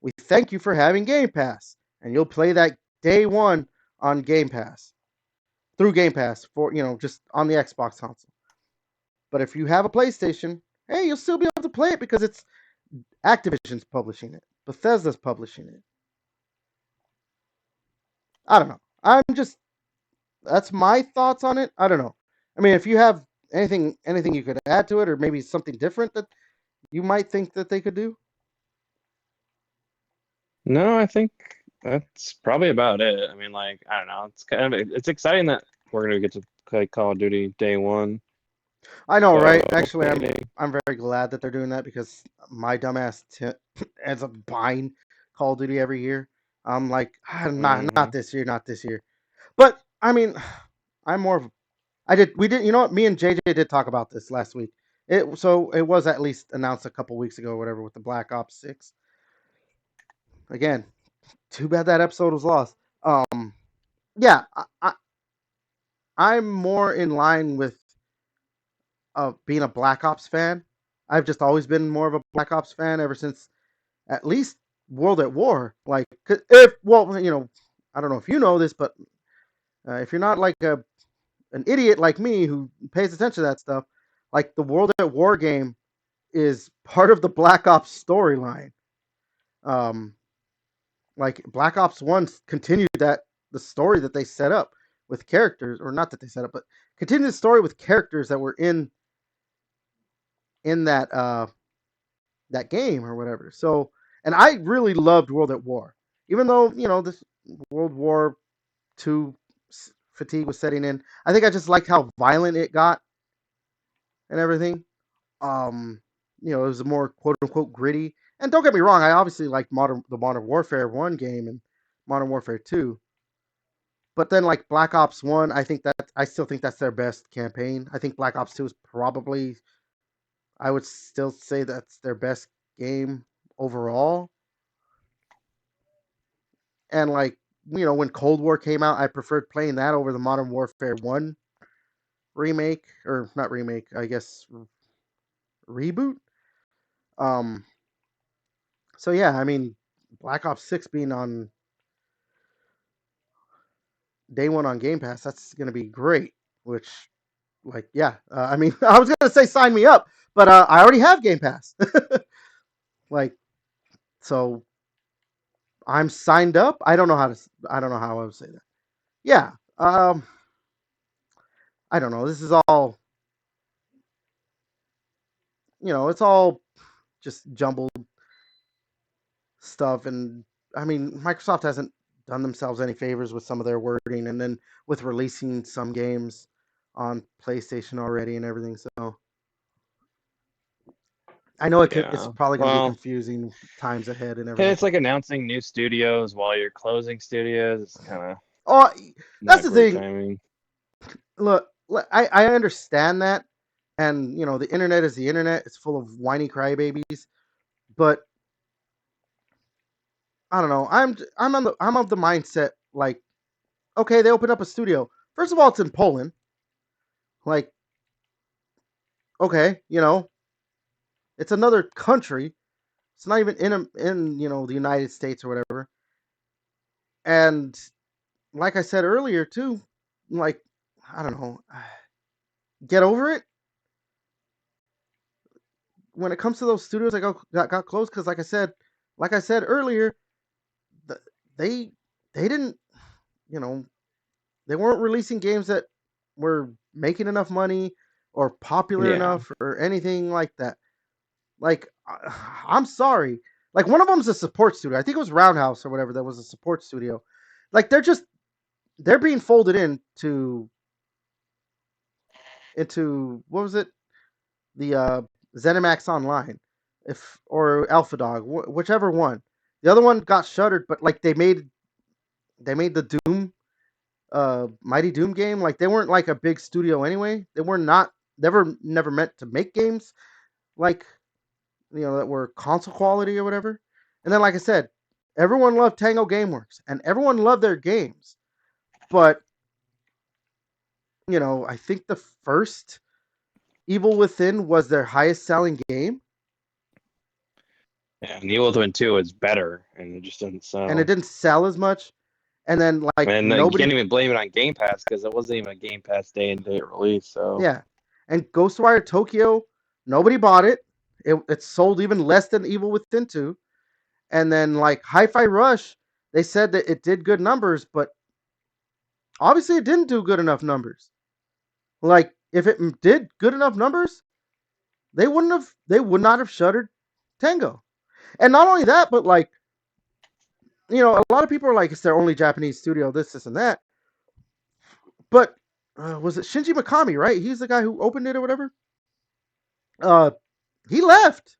We thank you for having Game Pass, and you'll play that day one on Game Pass through Game Pass for just on the Xbox console. But if you have a PlayStation, hey, you'll still be able to play it because it's Activision's publishing it, Bethesda's publishing it. I don't know. I'm just that's my thoughts on it. I don't know. I mean, if you have anything you could add to it, or maybe something different that you might think that they could do. No, I think that's probably about it. I mean, like, I don't know. It's exciting that we're gonna get to play Call of Duty day one. I know, So right? Actually, I'm maybe. I'm very glad that they're doing that because my dumbass ends up buying Call of Duty every year. I'm like, not Hmm. this year, not this year. But I mean, I'm more of I did we did you know what? Me and JJ did talk about this last week. it was at least announced a couple weeks ago, or whatever, with the Black Ops 6. Again, too bad that episode was lost. Yeah, I'm more in line with being a Black Ops fan. I've just always been more of a Black Ops fan ever since at least World at War. Like, if well, I don't know if you know this, but if you're not like an idiot like me who pays attention to that stuff, like the World at War game is part of the Black Ops storyline. Um, like Black Ops One continued the story that they set up with characters, or not that they set up, but continued the story with characters that were in that game or whatever. So, and I really loved World at War, even though this World War Two fatigue was setting in. I think I just liked how violent it got and everything. Um, it was more quote unquote gritty. And don't get me wrong, I obviously liked the Modern Warfare One game and Modern Warfare Two. But then like Black Ops One, I still think that's their best campaign. I think Black Ops Two is probably, I would still say that's their best game overall. And like when Cold War came out, I preferred playing that over the Modern Warfare One remake, or not remake, I guess reboot. Um, so yeah, I mean, Black Ops 6 being on day one on Game Pass, that's gonna be great. Which, like, yeah, I mean, I was gonna say sign me up, but I already have Game Pass. Like, so I'm signed up. I don't know how I would say that. Yeah. I don't know. This is all, it's all just jumbled stuff, and I mean, Microsoft hasn't done themselves any favors with some of their wording, and then with releasing some games on PlayStation already and everything. So I know it's Yeah. probably going to be Well, confusing times ahead and and everything. it's like announcing new studios while you're closing studios. It's kind of Oh, that's not the great thing. timing. Look, I understand that, and the internet is the internet. It's full of whiny crybabies, but I don't know. I'm of the mindset like, okay, they opened up a studio. First of all, it's in Poland. Like, okay, it's another country. It's not even in the United States or whatever. And like I said earlier too, like, I don't know, get over it when it comes to those studios that got closed, because like I said earlier, they they didn't, you know they weren't releasing games that were making enough money or popular Yeah. enough or anything like that. Like, I'm sorry. Like, one of them's a support studio. I think it was Roundhouse or whatever that was a support studio. Like, they're being folded into what was it? The ZeniMax Online, if or Alpha Dog, whichever one. The other one got shuttered, but like they made the Doom, Mighty Doom game. Like, they weren't like a big studio anyway. They were not never meant to make games like that were console quality or whatever. And then, like I said, everyone loved Tango Gameworks and everyone loved their games, but I think the first Evil Within was their highest selling game, Yeah. And Evil Within 2 is better, and it just didn't and it sell. didn't sell as much. And then like And you can't nobody, even blame it on Game Pass because it wasn't even a Game Pass day and date release. So yeah. And Ghostwire Tokyo, nobody bought it. It sold even less than Evil Within 2. And then like Hi-Fi Rush, they said that it did good numbers, but obviously it didn't do good enough numbers. Like, if it did good enough numbers, they would not have shuttered Tango. And not only that, but like, a lot of people are like, it's their only Japanese studio, this and that. But was it Shinji Mikami, right? He's the guy who opened it or whatever. Uh, he left,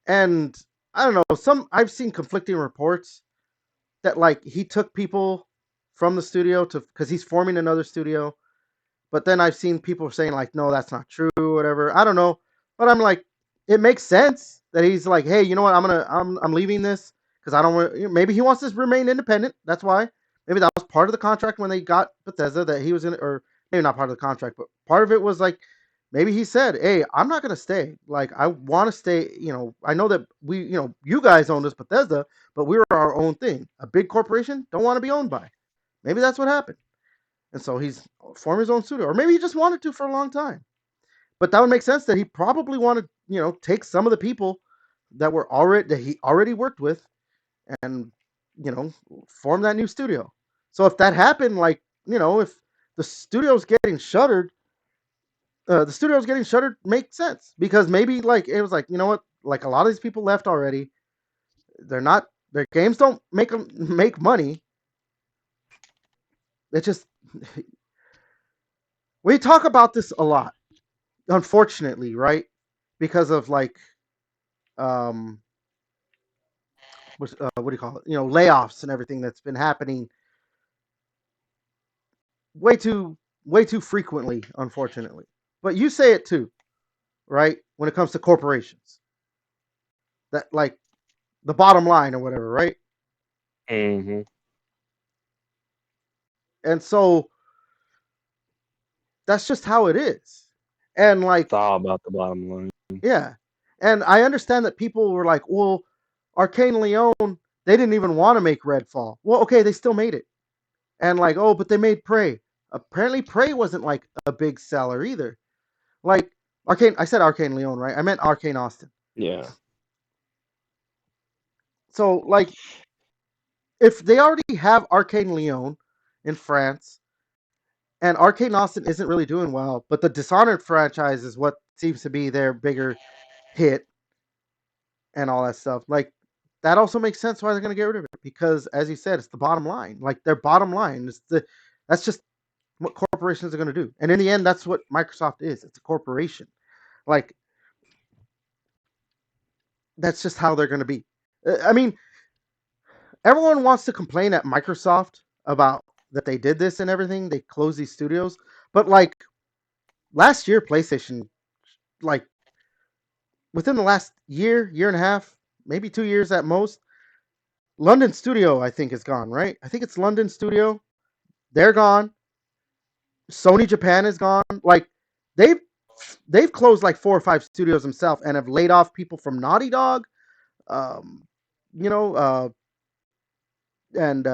and I don't know. I've seen conflicting reports that like he took people from the studio to because he's forming another studio, But then I've seen people saying like, no, that's not true, or whatever. I don't know, but I'm like, it makes sense that he's like, hey, you know what? I'm leaving this because I don't want. Maybe he wants to remain independent. That's why. Maybe that was part of the contract when they got Bethesda that he was in, or maybe not part of the contract, but part of it was like, maybe he said, hey, I'm not gonna stay. Like I want to stay. I know that you guys own this Bethesda, but we were our own thing. A big corporation don't want to be owned by. Maybe that's what happened. And so he's formed his own studio, or maybe he just wanted to for a long time. But that would make sense that he probably wanted, take some of the people that he already worked with, and form that new studio. So if that happened, like if the studio's getting shuttered, makes sense because maybe like it was like like a lot of these people left already. They're not their games don't make money. It just we talk about this a lot, unfortunately, right? Because of like um what do you call it? Layoffs and everything that's been happening way too way too frequently, unfortunately. But you say it too, right? When it comes to corporations, that like the bottom line or whatever, right? Mm-hmm. And so that's just how it is. And like, It's all about the bottom line. yeah. And I understand that people were like, well, Arcane Leon, they didn't even want to make Redfall. Well, okay, they still made it. And like, oh, but they made Prey. Apparently, Prey wasn't like a big seller either. Like Arcane, I said Arcane Leon, right? I meant Arcane Austin. Yeah. So like, if they already have Arcane Leon in France, and Arcane Austin isn't really doing well, but the Dishonored franchise is what seems to be their bigger hit and all that stuff. Like that also makes sense why they're going to get rid of it because, as you said, it's the bottom line. Like their bottom line is that's just what corporations are going to do. And in the end, that's what Microsoft is. It's a corporation. Like that's just how they're going to be. I mean, everyone wants to complain at Microsoft about that they did this and everything. They closed these studios, but like last year, PlayStation, like within the last year and a half, maybe 2 years at most, London Studio I think is gone. Right? I think it's London Studio. They're gone. Sony Japan is gone. Like they've they've closed like 4 or 5 studios themselves and have laid off people from Naughty Dog, um, you know, and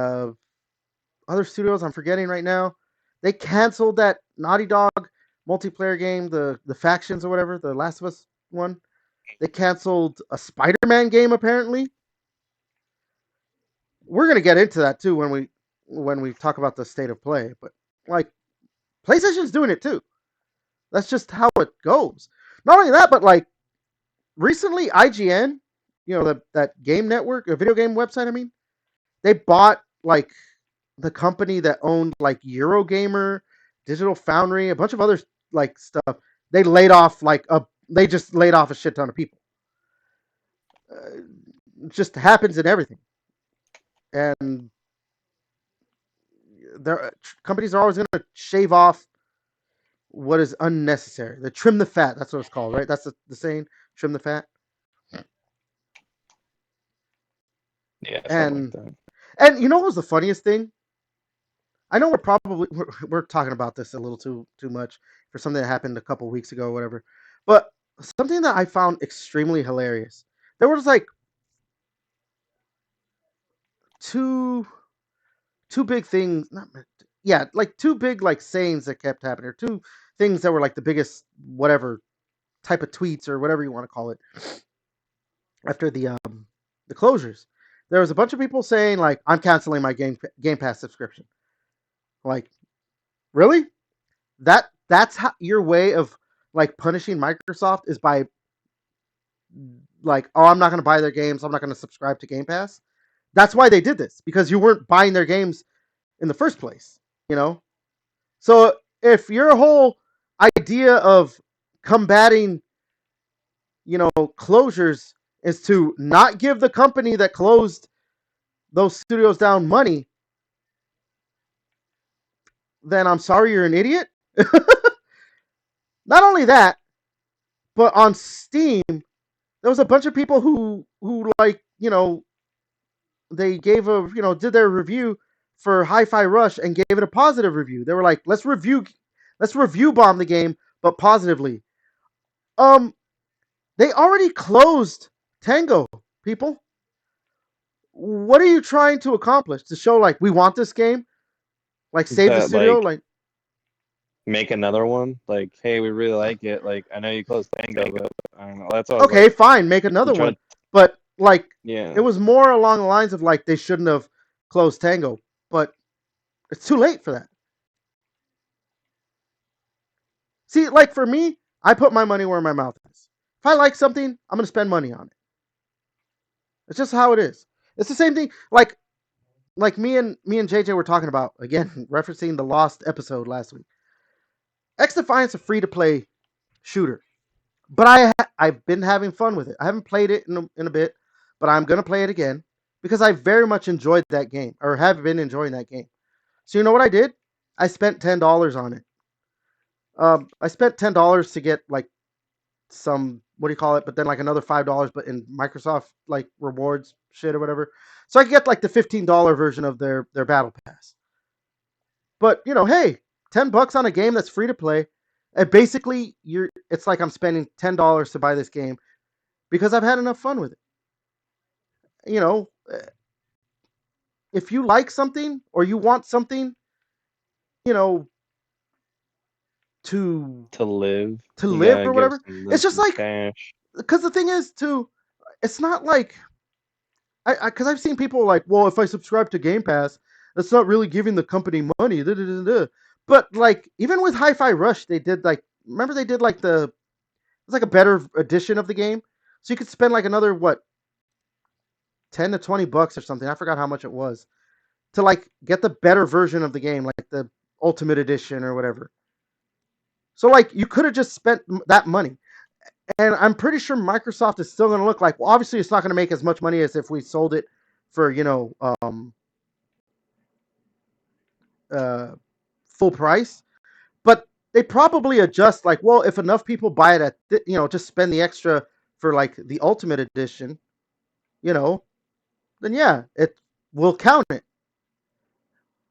other studios I'm forgetting right now. They canceled that Naughty Dog multiplayer game, the factions or whatever, the Last of Us one. They canceled a Spider-Man game apparently. We're gonna get into that too when we talk about the state of play. But like PlayStation's doing it too. That's just how it goes. Not only that, but like recently IGN, that game network, a video game website. I mean, they bought like the company that owned like Eurogamer, Digital Foundry, a bunch of other like stuff. They laid off they just laid off a shit ton of people. It just happens in everything, and their companies are always going to shave off what is unnecessary. They trim the fat. That's what it's called, right? That's the saying. Trim the fat. Yeah, something like And that. what was the funniest thing? I know we're talking about this a little too much for something that happened a couple weeks ago or whatever. But something that I found extremely hilarious. There was like two two big things, not yeah, like two big like sayings that kept happening, or two things that were like the biggest whatever type of tweets or whatever you want to call it after the closures. There was a bunch of people saying like I'm canceling my Game Pass subscription. Like, really? That's how your way of like punishing Microsoft is by like, oh, I'm not going to buy their games. I'm not going to subscribe to Game Pass. That's why they did this because you weren't buying their games in the first place, you know? So if your whole idea of combating, closures is to not give the company that closed those studios down money, then I'm sorry you're an idiot. Not only that, but on Steam, there was a bunch of people who like they gave did their review for Hi-Fi Rush and gave it a positive review. They were like, let's review bomb the game, but positively. Um, they already closed Tango, people. What are you trying to accomplish? To show like we want this game, like save the That studio, like like make another one. Like, hey, we really like it. Like, I know you closed Tango, but I don't know. That's what I was okay, like. fine, make You another try one. to, But like it yeah, was more along the lines of like they shouldn't have closed Tango, but it's too late for that. See, like for me, I put my money where my mouth is. If I like something, I'm gonna spend money on it. It's just how it is. It's the same thing. Like me and JJ were talking about again, referencing the Lost episode last week. X Defiance a free to play shooter, but I've been having fun with it. I haven't played it in a bit, but I'm gonna play it again because I very much enjoyed that game or have been enjoying that game. So you know what I did? I spent $10 on it. I spent $10 to get like some what do you call it? But then like another $5, but in Microsoft like rewards shit or whatever. So I get like the $15 version of their battle pass. But hey, $10 on a game that's free to play. And basically, it's like I'm spending $10 to buy this game because I've had enough fun with it. You know, if you like something or you want something, you know, to to live, to you live gotta or give whatever, them it's just some like cash. because the thing is too, it's not like because I've seen people like, well, if I subscribe to Game Pass, that's not really giving the company money. Da, da, da, da. But like even with Hi-Fi Rush, they did like remember they did like it's like a better edition of the game, so you could spend like another what $10 to $20 or something. I forgot how much it was to like get the better version of the game, like the Ultimate Edition or whatever. So like you could have just spent that money, and I'm pretty sure Microsoft is still going to look like. Well, obviously it's not going to make as much money as if we sold it for uh, full price, but they probably adjust like, well, if enough people buy it at just spend the extra for like the Ultimate Edition, you know, then yeah, it will count it.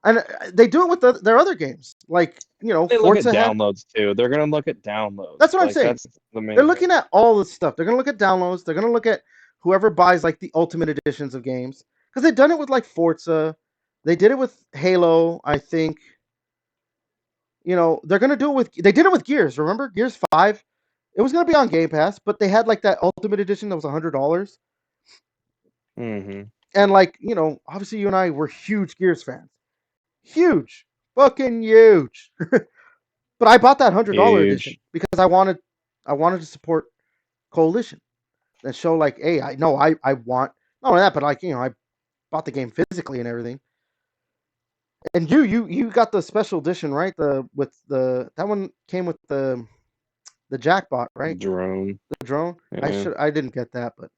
And they do it with their other games, like They look at Forza had. downloads too. They're gonna look at That's downloads. what I'm Like saying. that's the They're main looking thing. at all this stuff. They're gonna look at downloads. They're gonna look at whoever buys like the ultimate editions of games because they've done it with like Forza. They did it with Halo, I think. They're gonna do it with. They did it with Gears. Remember Gears 5? It was gonna be on Game Pass, but they had like that ultimate edition that was $100. Mm-hmm. And like obviously you and I were huge Gears fans, huge, fucking huge. But I bought that $100 edition Huge. because I wanted to support Coalition and show like, hey, I know I want not only that, but like I bought the game physically and everything. And you got the special edition, right? The with the that one came with the jackbot, right? Drone. The drone. Yeah. I didn't get that, but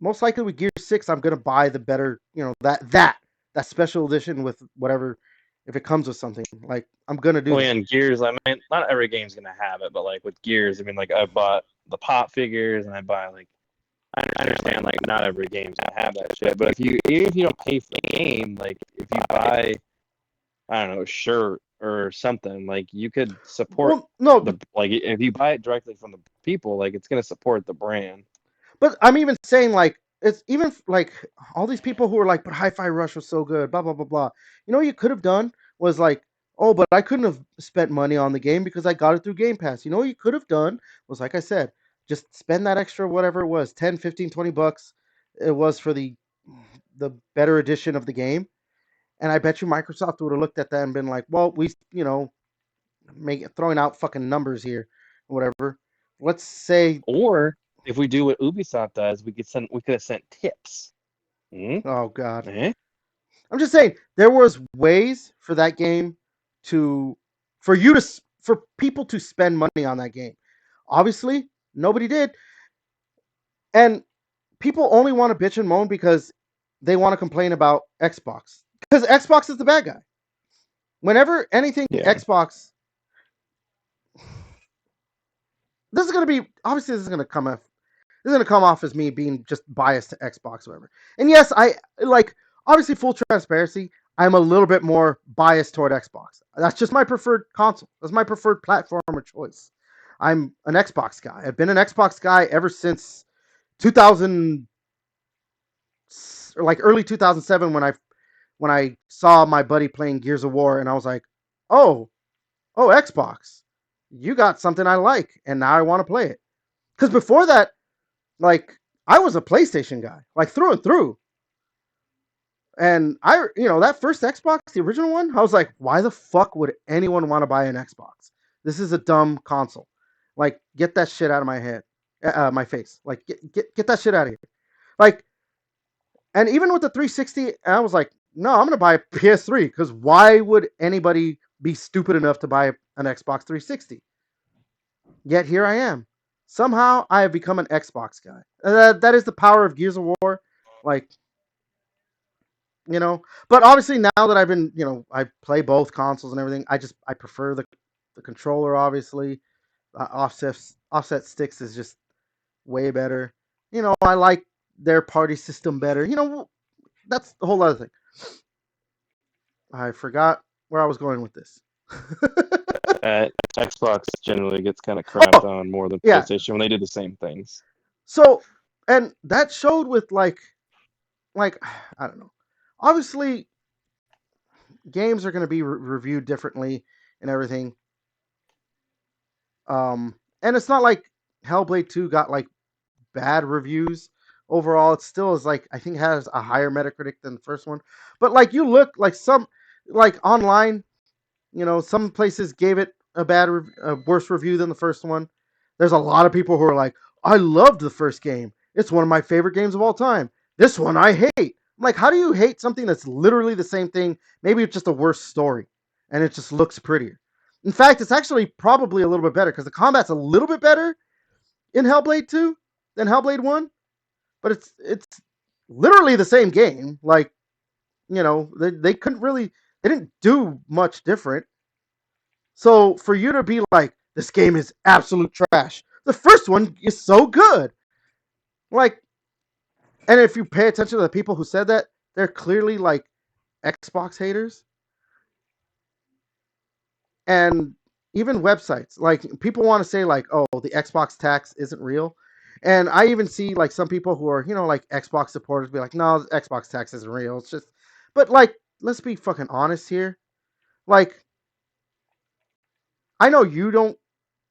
most likely with Gear 6, I'm gonna buy the better, that special edition with whatever if it comes with something. Like I'm gonna do Well, that. yeah, and Gears, I mean, not every game's gonna have it, but like with Gears, I mean, like I bought the pop figures and I buy like I understand like not every game's gonna have that shit, but if you even if you don't pay for the game, like if you buy I don't know a shirt or something, like you could support Well, no, the like if you buy it directly from the people, like it's gonna support the brand. but I'm even saying like it's even like all these people who are like, but Hi-Fi Rush was so good, blah blah blah blah. What you could have done was like, oh, but I couldn't have spent money on the game because I got it through Game Pass. What you could have done was like I said, just spend that extra whatever it was, 10, 15, $20 it was for the better edition of the game. And I bet you Microsoft would have looked at that and been like, well, we make throwing out fucking numbers here, whatever. Let's say, Or if we do what Ubisoft does, we could have sent tips. Hmm? oh god, Eh? I'm just saying there was ways for that game to for you to for people to spend money on that game. Obviously, nobody did, and people only want to bitch and moan because they want to complain about Xbox because Xbox is the bad guy. Whenever anything Yeah. Xbox this is gonna be obviously this is gonna come off. This is gonna come off as me being just biased to Xbox, or whatever. And yes, I like obviously full transparency. I'm a little bit more biased toward Xbox. That's just my preferred console. That's my preferred platform or choice. I'm an Xbox guy. I've been an Xbox guy ever since 2000, or like early 2007, when I saw my buddy playing Gears of War, and I was like, oh, Xbox, you got something I like, and now I want to play it. Because before that, like, I was a PlayStation guy, like through and through. And that first Xbox, the original one, I was like, why the fuck would anyone want to buy an Xbox? This is a dumb console. Like, get that shit out of my head, my face. Like, get that shit out of here. Like, and even with the 360, I was like, no, I'm gonna buy a PS3 because why would anybody be stupid enough to buy an Xbox 360? Yet here I am. Somehow I have become an Xbox guy. That is the power of Gears of War. Like, but obviously now that I've been, I play both consoles and everything, I prefer the controller. Obviously, offset sticks is just way better. I like their party system better. That's the whole other thing. I forgot where I was going with this. Xbox generally gets kind of crapped Oh, on more than yeah. PlayStation when they do the same things. So, and that showed with like I don't know. Obviously, games are going to be reviewed differently and everything. And it's not like Hellblade 2 got like bad reviews overall. It still is like I think has a higher Metacritic than the first one. But like you look like like online, some places gave it a worse review than the first one. There's a lot of people who are like, I loved the first game. It's one of my favorite games of all time. This one I hate. I'm like, how do you hate something that's literally the same thing? Maybe it's just a worse story and it just looks prettier. In fact, it's actually probably a little bit better because the combat's a little bit better in Hellblade 2 than Hellblade 1, but it's literally the same game. Like, they couldn't really they didn't do much different. So for you to be like, this game is absolute trash. The first one is so good. Like, and if you pay attention to the people who said that, they're clearly like Xbox haters. And even websites, like people want to say like, oh, the Xbox tax isn't real. And I even see like some people who are, like Xbox supporters be like, no, the Xbox tax isn't real. It's just, but like, let's be fucking honest here. Like, I know you don't,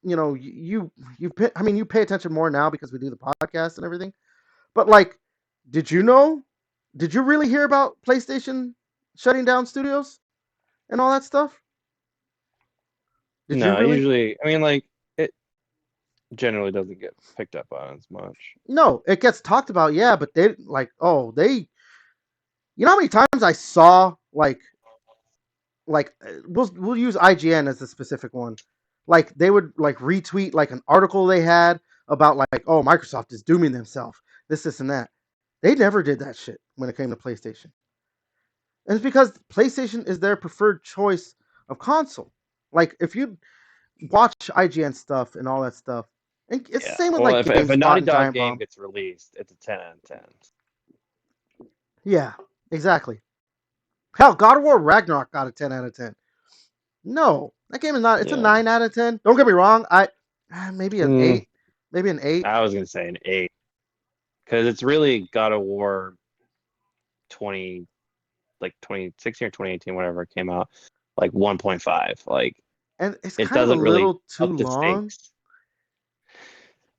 I mean, you pay attention more now because we do the podcast and everything. But like, did you know? Did you really hear about PlayStation shutting down studios and all that stuff? Did you No, really? usually, I mean, like, it generally doesn't get picked up on as much. No, it gets talked about, yeah, but they like, oh, you know how many times I saw we'll use IGN as a specific one. Like they would like retweet like an article they had about like, oh, Microsoft is dooming themselves, this and that. They never did that shit when it came to PlayStation. And it's because PlayStation is their preferred choice of console. Like if you watch IGN stuff and all that stuff, and it's the Yeah. same with Well, like if a GameSpot Naughty and Dog Giant game Bomb. gets released, it's a 10 out of 10. Yeah, exactly. Hell, God of War Ragnarok got a 10 out of 10. No, that game is not. It's a Yeah. 9 out of 10. Don't get me wrong. Maybe an Mm, 8, maybe an 8. I was gonna say an 8 because it's really God of War 20, like 2016 or 2018, whatever it came out, like 1.5. Like And it's it kind of a doesn't really little too up the long. stakes.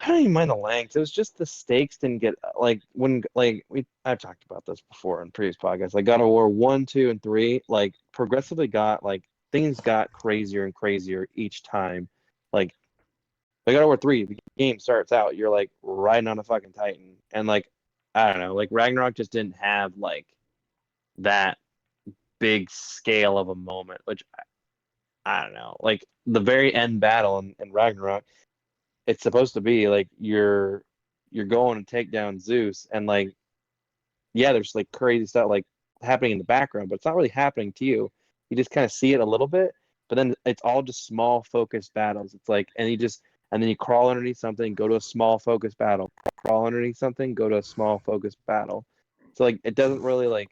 I don't even mind the length. It was just the stakes didn't get like when like I've talked about this before in previous podcasts. Like God of War 1, 2, and 3, like progressively got like things got crazier and crazier each time. Like God of War 3, the game starts out, you're like riding on a fucking Titan. And like I don't know, like Ragnarok just didn't have like that big scale of a moment, which I don't know. Like the very end battle in Ragnarok, it's supposed to be like you're going to take down Zeus and like yeah, there's like crazy stuff like happening in the background, but it's not really happening to you. You just kind of see it a little bit, but then it's all just small focused battles. It's like and you just and then you crawl underneath something, go to a small focus battle. Crawl underneath something, go to a small focus battle. So like it doesn't really like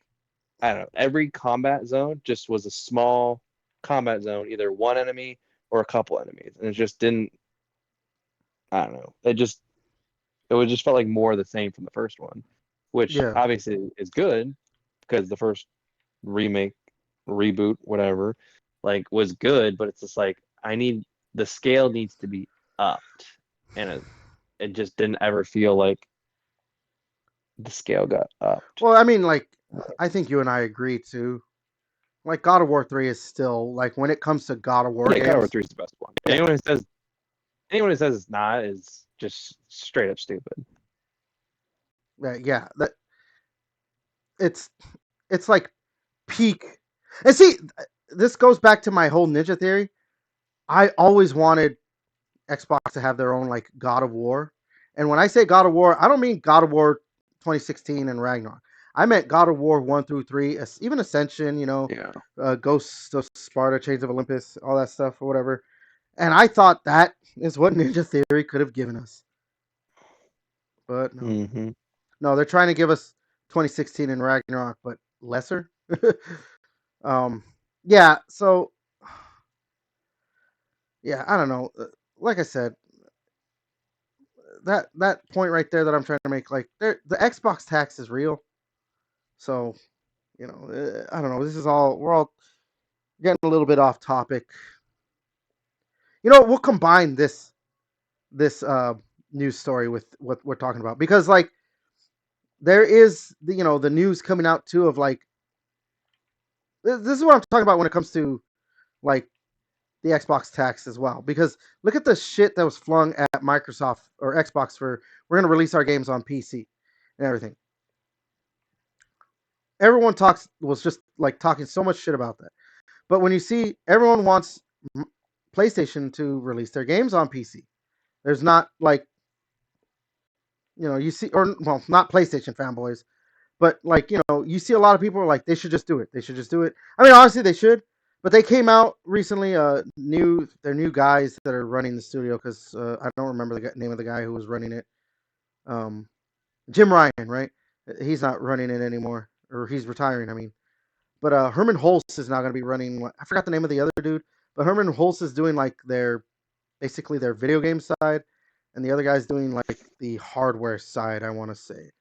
I don't know. Every combat zone just was a small combat zone, either one enemy or a couple enemies, and it just didn't. I don't know. It would just felt like more of the same from the first one, which Yeah. obviously is good because the first remake, reboot, whatever, like was good, but it's just like I need the scale needs to be upped, and it just didn't ever feel like the scale got upped. Well, I mean, like, I think you and I agree too. Like, God of War 3 is still, like, when it comes to God of War Yeah, God of War games, 3 is the best one. yeah, Anyone who says it's not is just straight up stupid. yeah, that it's it's like peak. And see, this goes back to my whole Ninja theory. I always wanted Xbox to have their own like God of War. And when I say God of War, I don't mean God of War 2016 and Ragnarok. I meant God of War 1 through 3, even Ascension, Yeah. Ghosts of Sparta, Chains of Olympus, all that stuff or whatever. And I thought that is what Ninja Theory could have given us. But no. Hmm. No, they're trying to give us 2016 and Ragnarok, but lesser. um, yeah, so yeah, I don't know. Like I said, that point right there that I'm trying to make, like, the Xbox tax is real. So I don't know. We're all getting a little bit off topic. We'll combine this news story with what we're talking about because like there is the news coming out too of like this is what I'm talking about when it comes to like the Xbox tax as well. Because look at the shit that was flung at Microsoft or Xbox for we're gonna release our games on PC and everything. Everyone was just like talking so much shit about that. But when you see everyone wants PlayStation to release their games on PC, there's not like you see or well not PlayStation fanboys, but like you see a lot of people are like they should just do it. They should just do it. I mean, honestly, they should. But they came out recently. They're new guys that are running the studio because I don't remember the name of the guy who was running it. Um, Jim Ryan, right? He's not running it anymore, or he's retiring. I mean, but Herman Holtz is now going to be running. I forgot the name of the other dude, but Herman Holtz is doing like basically their video game side, and the other guy's doing like the hardware side. I want to say.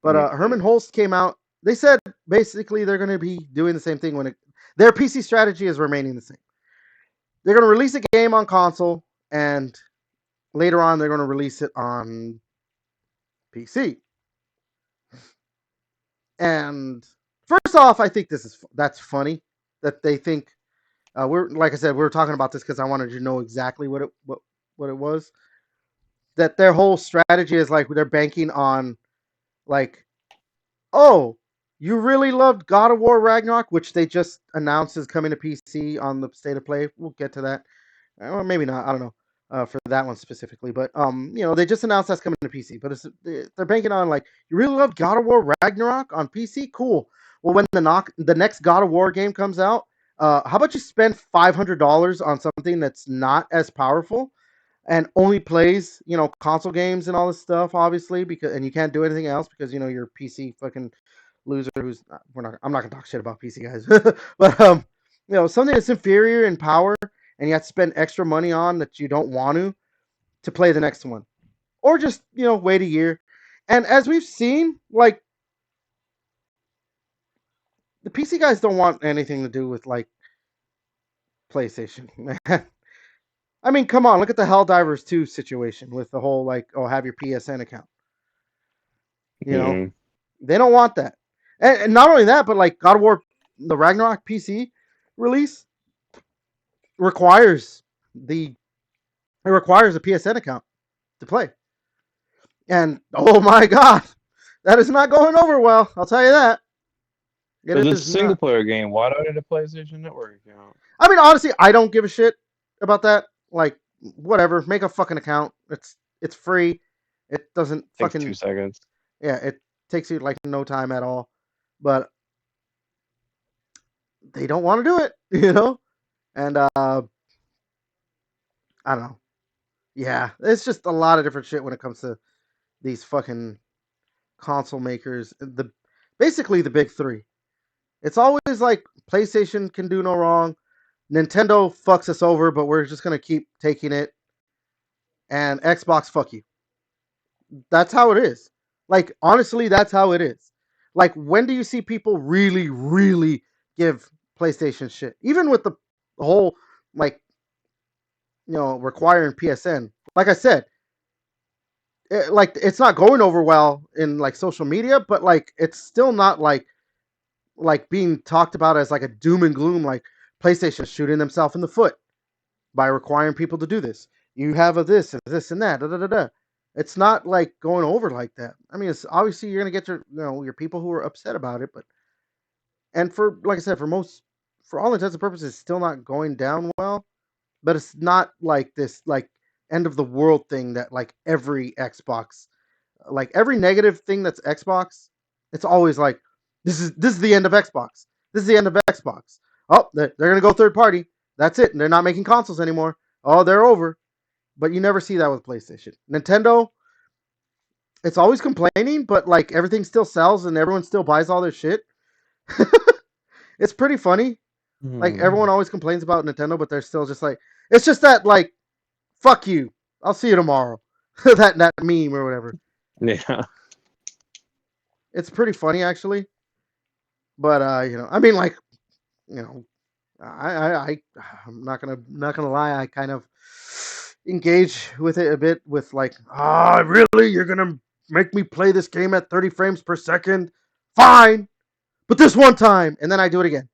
But Hmm. Herman Holst came out. They said basically they're going to be doing the same thing their PC strategy is remaining the same. They're going to release a game on console, and later on they're going to release it on PC. And first off, I think that's funny that they think we're like I said we were talking about this because I wanted you to know exactly what it was. That their whole strategy is like they're banking on like oh, you really loved God of War Ragnarok, which they just announced is coming to PC on the State of Play. We'll get to that, or maybe not. I don't know for that one specifically, but they just announced that's coming to PC. But they're banking on like you really loved God of War Ragnarok on PC. Cool. Well, when the next God of War game comes out, how about you spend $500 on something that's not as powerful and only plays console games and all this stuff obviously because and you can't do anything else because you're a PC fucking loser who's I'm not gonna talk shit about PC guys but something that's inferior in power and you have to spend extra money on that you don't want to play the next one or just wait a year. And as we've seen, like, the PC guys don't want anything to do with like PlayStation. I mean, come on, look at the Helldivers 2 situation with the whole like, oh, have your PSN account. You know, Hmm. they don't want that. And not only that, but like God of War, the Ragnarok PC release requires the it requires a PSN account to play. And oh my god, that is not going over well. I'll tell you that. It Because it's a is single not. player game. Why do I need a PlayStation Network account? I mean, honestly, I don't give a shit about that. Like, whatever, make a fucking account. It's free. It doesn't Takes two fucking seconds. yeah. It takes you like no time at all. But they don't want to do it, And I don't know. Yeah, it's just a lot of different shit when it comes to these fucking console makers. Basically the big three. It's always like PlayStation can do no wrong. Nintendo fucks us over, but we're just gonna keep taking it. And Xbox, fuck you. That's how it is. Like honestly, that's how it is. Like when do you see people really, really give PlayStation shit? Even with the whole like requiring PSN. Like I said, like it's not going over well in like social media, but like it's still not like being talked about as like a doom and gloom. Like PlayStation shooting themselves in the foot by requiring people to do this. You have a this and this and that. Da, da, da, da. It's not like going over like that. I mean, it's obviously you're gonna get your people who are upset about it, but and for like I said, for all intents and purposes, it's still not going down well. But it's not like this like end of the world thing that like every Xbox, like every negative thing that's Xbox, it's always like this is the end of Xbox. This is the end of Xbox. Oh, they're gonna go third party. That's it. And they're not making consoles anymore. Oh, they're over. But you never see that with PlayStation. Nintendo, it's always complaining, but like everything still sells and everyone still buys all their shit. It's pretty funny. Like everyone Hmm. always complains about Nintendo, but they're still just like it's just that like fuck you. I'll see you tomorrow. that meme or whatever. Yeah. It's pretty funny actually. But I mean like, you know, I I'm not gonna lie, I kind of engage with it a bit with like, really? You're gonna make me play this game at 30 frames per second? Fine, but this one time, and then I do it again.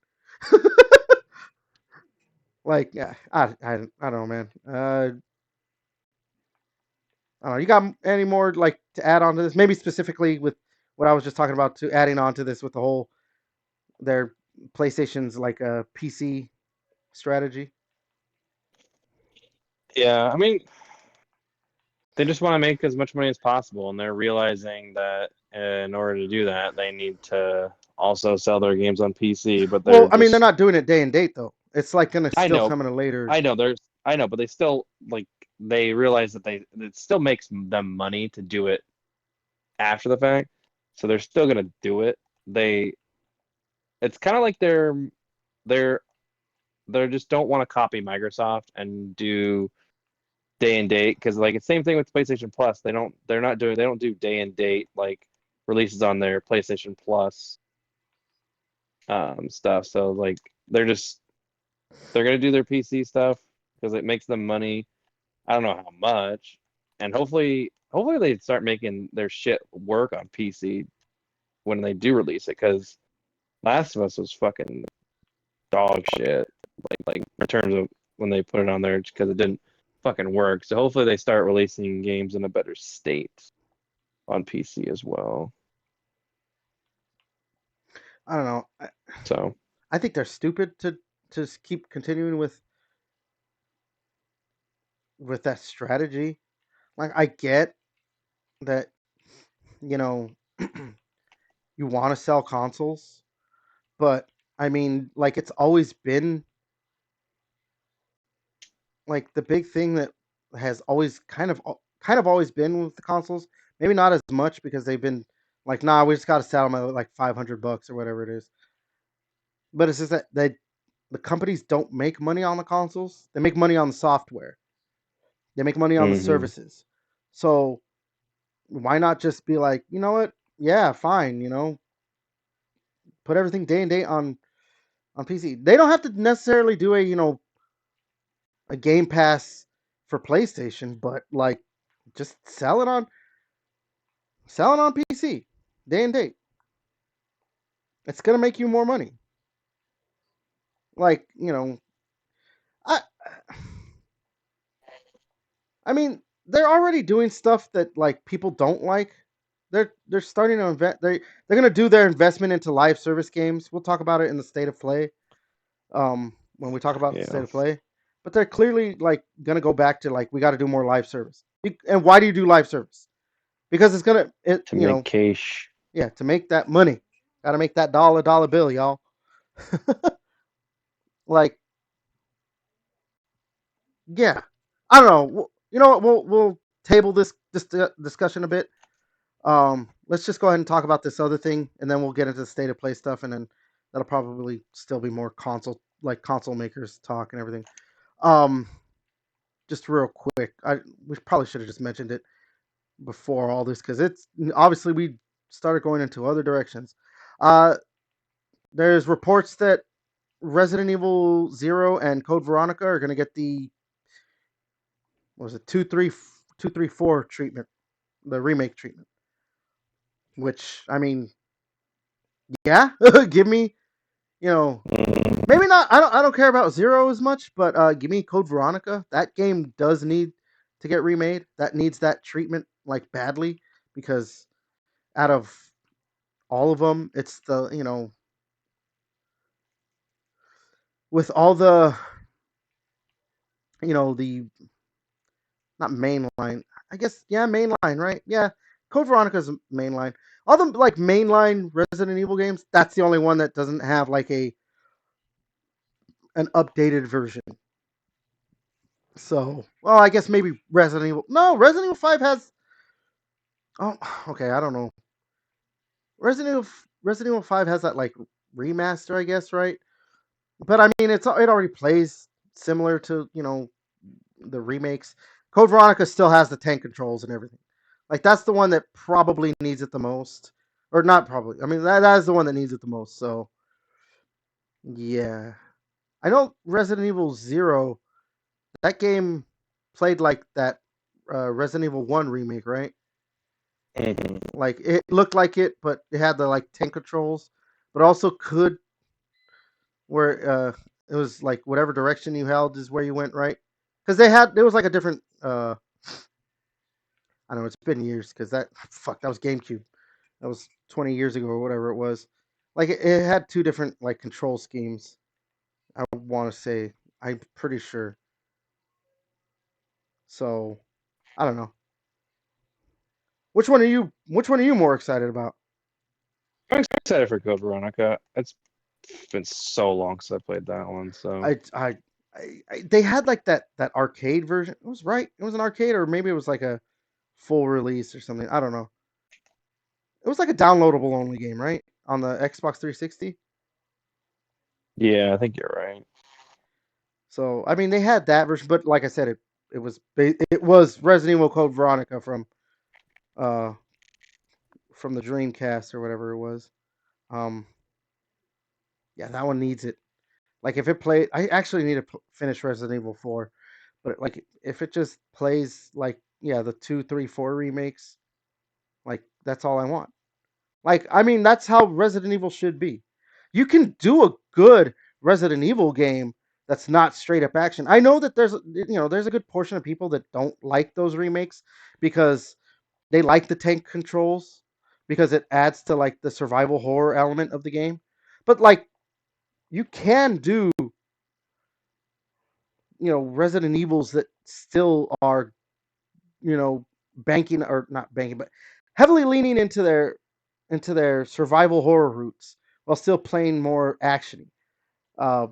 Like, yeah, I don't know, man. I don't know. You got any more like to add on to this? Maybe specifically with what I was just talking about, to adding on to this with the whole their PlayStation's like a PC strategy. Yeah. I mean, they just want to make as much money as possible, and they're realizing that in order to do that, they need to also sell their games on PC. But Well, they're I mean, they're just, not doing it day and date though. It's like gonna I still know, come in a later. I know, I know, but they still like they realize that it still makes them money to do it after the fact, so they're still gonna do it. It's kind of like they're they just don't want to copy Microsoft and do day and date because like it's same thing with PlayStation Plus. They don't do day and date like releases on their PlayStation Plus stuff. So like they're just they're gonna do their PC stuff because it makes them money. I don't know how much, and hopefully they start making their shit work on PC when they do release it because Last of Us was fucking dog shit like in terms of when they put it on there because it didn't fucking work. So hopefully they start releasing games in a better state on PC as well. I don't know. So I think they're stupid to just keep continuing with that strategy. Like I get that you know you want to sell consoles, but I mean like it's always been like the big thing that has always kind of always been with the consoles. Maybe not as much because they've been like, nah, we just got to sell them at like $500 or whatever it is. But it's just that the companies don't make money on the consoles. They make money on the software. They make money on the hmm services. So why not just be like, you know what? Yeah, fine. Put everything day and date on PC. They don't have to necessarily do a Game Pass for PlayStation, but like just sell it on PC day and date. It's gonna make you more money. Like I I mean they're already doing stuff that like people don't like. They're starting to invest. They're gonna do their investment into live service games. We'll talk about it in the state of play. When we talk about the state yeah, of play, but they're clearly like gonna go back to like we got to do more live service. And why do you do live service? Because it's gonna it to make cash. yeah, to make that money. Got to make that dollar bill, y'all. Like yeah, I don't know. you know what? We'll table this discussion a bit. Let's just go ahead and talk about this other thing, and then we'll get into the state of play stuff, and then that'll probably still be more console makers talk and everything. Um, just real quick, we probably should have just mentioned it before all this because it's obviously we started going into other directions. Uh, there's reports that Resident Evil Zero and Code Veronica are going to get the what was it 234 treatment, the remake treatment. Which I mean, yeah, give me you know maybe not. I don't care about Zero as much, but give me Code Veronica. That game does need to get remade. That needs that treatment like badly because out of all of them, it's the with all the the not mainline. I guess yeah, mainline, right? Yeah, Code Veronica's mainline. All the like mainline Resident Evil games, that's the only one that doesn't have like a an updated version. So, well, I guess maybe Resident Evil. No, Resident Evil 5 has. Oh, okay. I don't know. Resident Evil Resident Evil 5 has that like remaster, I guess, right? But I mean, it already plays similar to the remakes. Code Veronica still has the tank controls and everything. Like that's the one that probably needs it the most, or not probably. I mean, that is the one that needs it the most. So yeah, I know Resident Evil Zero. That game played like that Resident Evil One remake, right? Mm-hmm. Like it looked like it, but it had the like tank controls, but also could where it was like whatever direction you held is where you went, right? Because there was like a different I don't know, it's been years because that was GameCube. That was 20 years ago or whatever it was. Like it had two different like control schemes. I want to say I'm pretty sure. So I don't know. Which one are you more excited about? I'm excited for Code Veronica. It's been so long since I played that one, so I I, they had like that arcade version. It was right. It was an arcade or maybe it was like a full release or something. I don't know. It was like a downloadable only game, right? On the Xbox 360. yeah, I think you're right. So I mean, they had that version, but like I said, it was Resident Evil Code Veronica uh from the Dreamcast or whatever it was. Um, yeah, that one needs it. Like if it played, I actually need to finish Resident Evil 4, but like if it just plays like yeah the 2, 3, 4 remakes, like that's all I want. Like I mean that's how Resident Evil should be. You can do a good Resident Evil game that's not straight up action. I know that there's a good portion of people that don't like those remakes because they like the tank controls because it adds to like the survival horror element of the game. But like you can do, Resident Evils that still are, banking or not banking, but heavily leaning into their survival horror roots while still playing more actiony. Uh,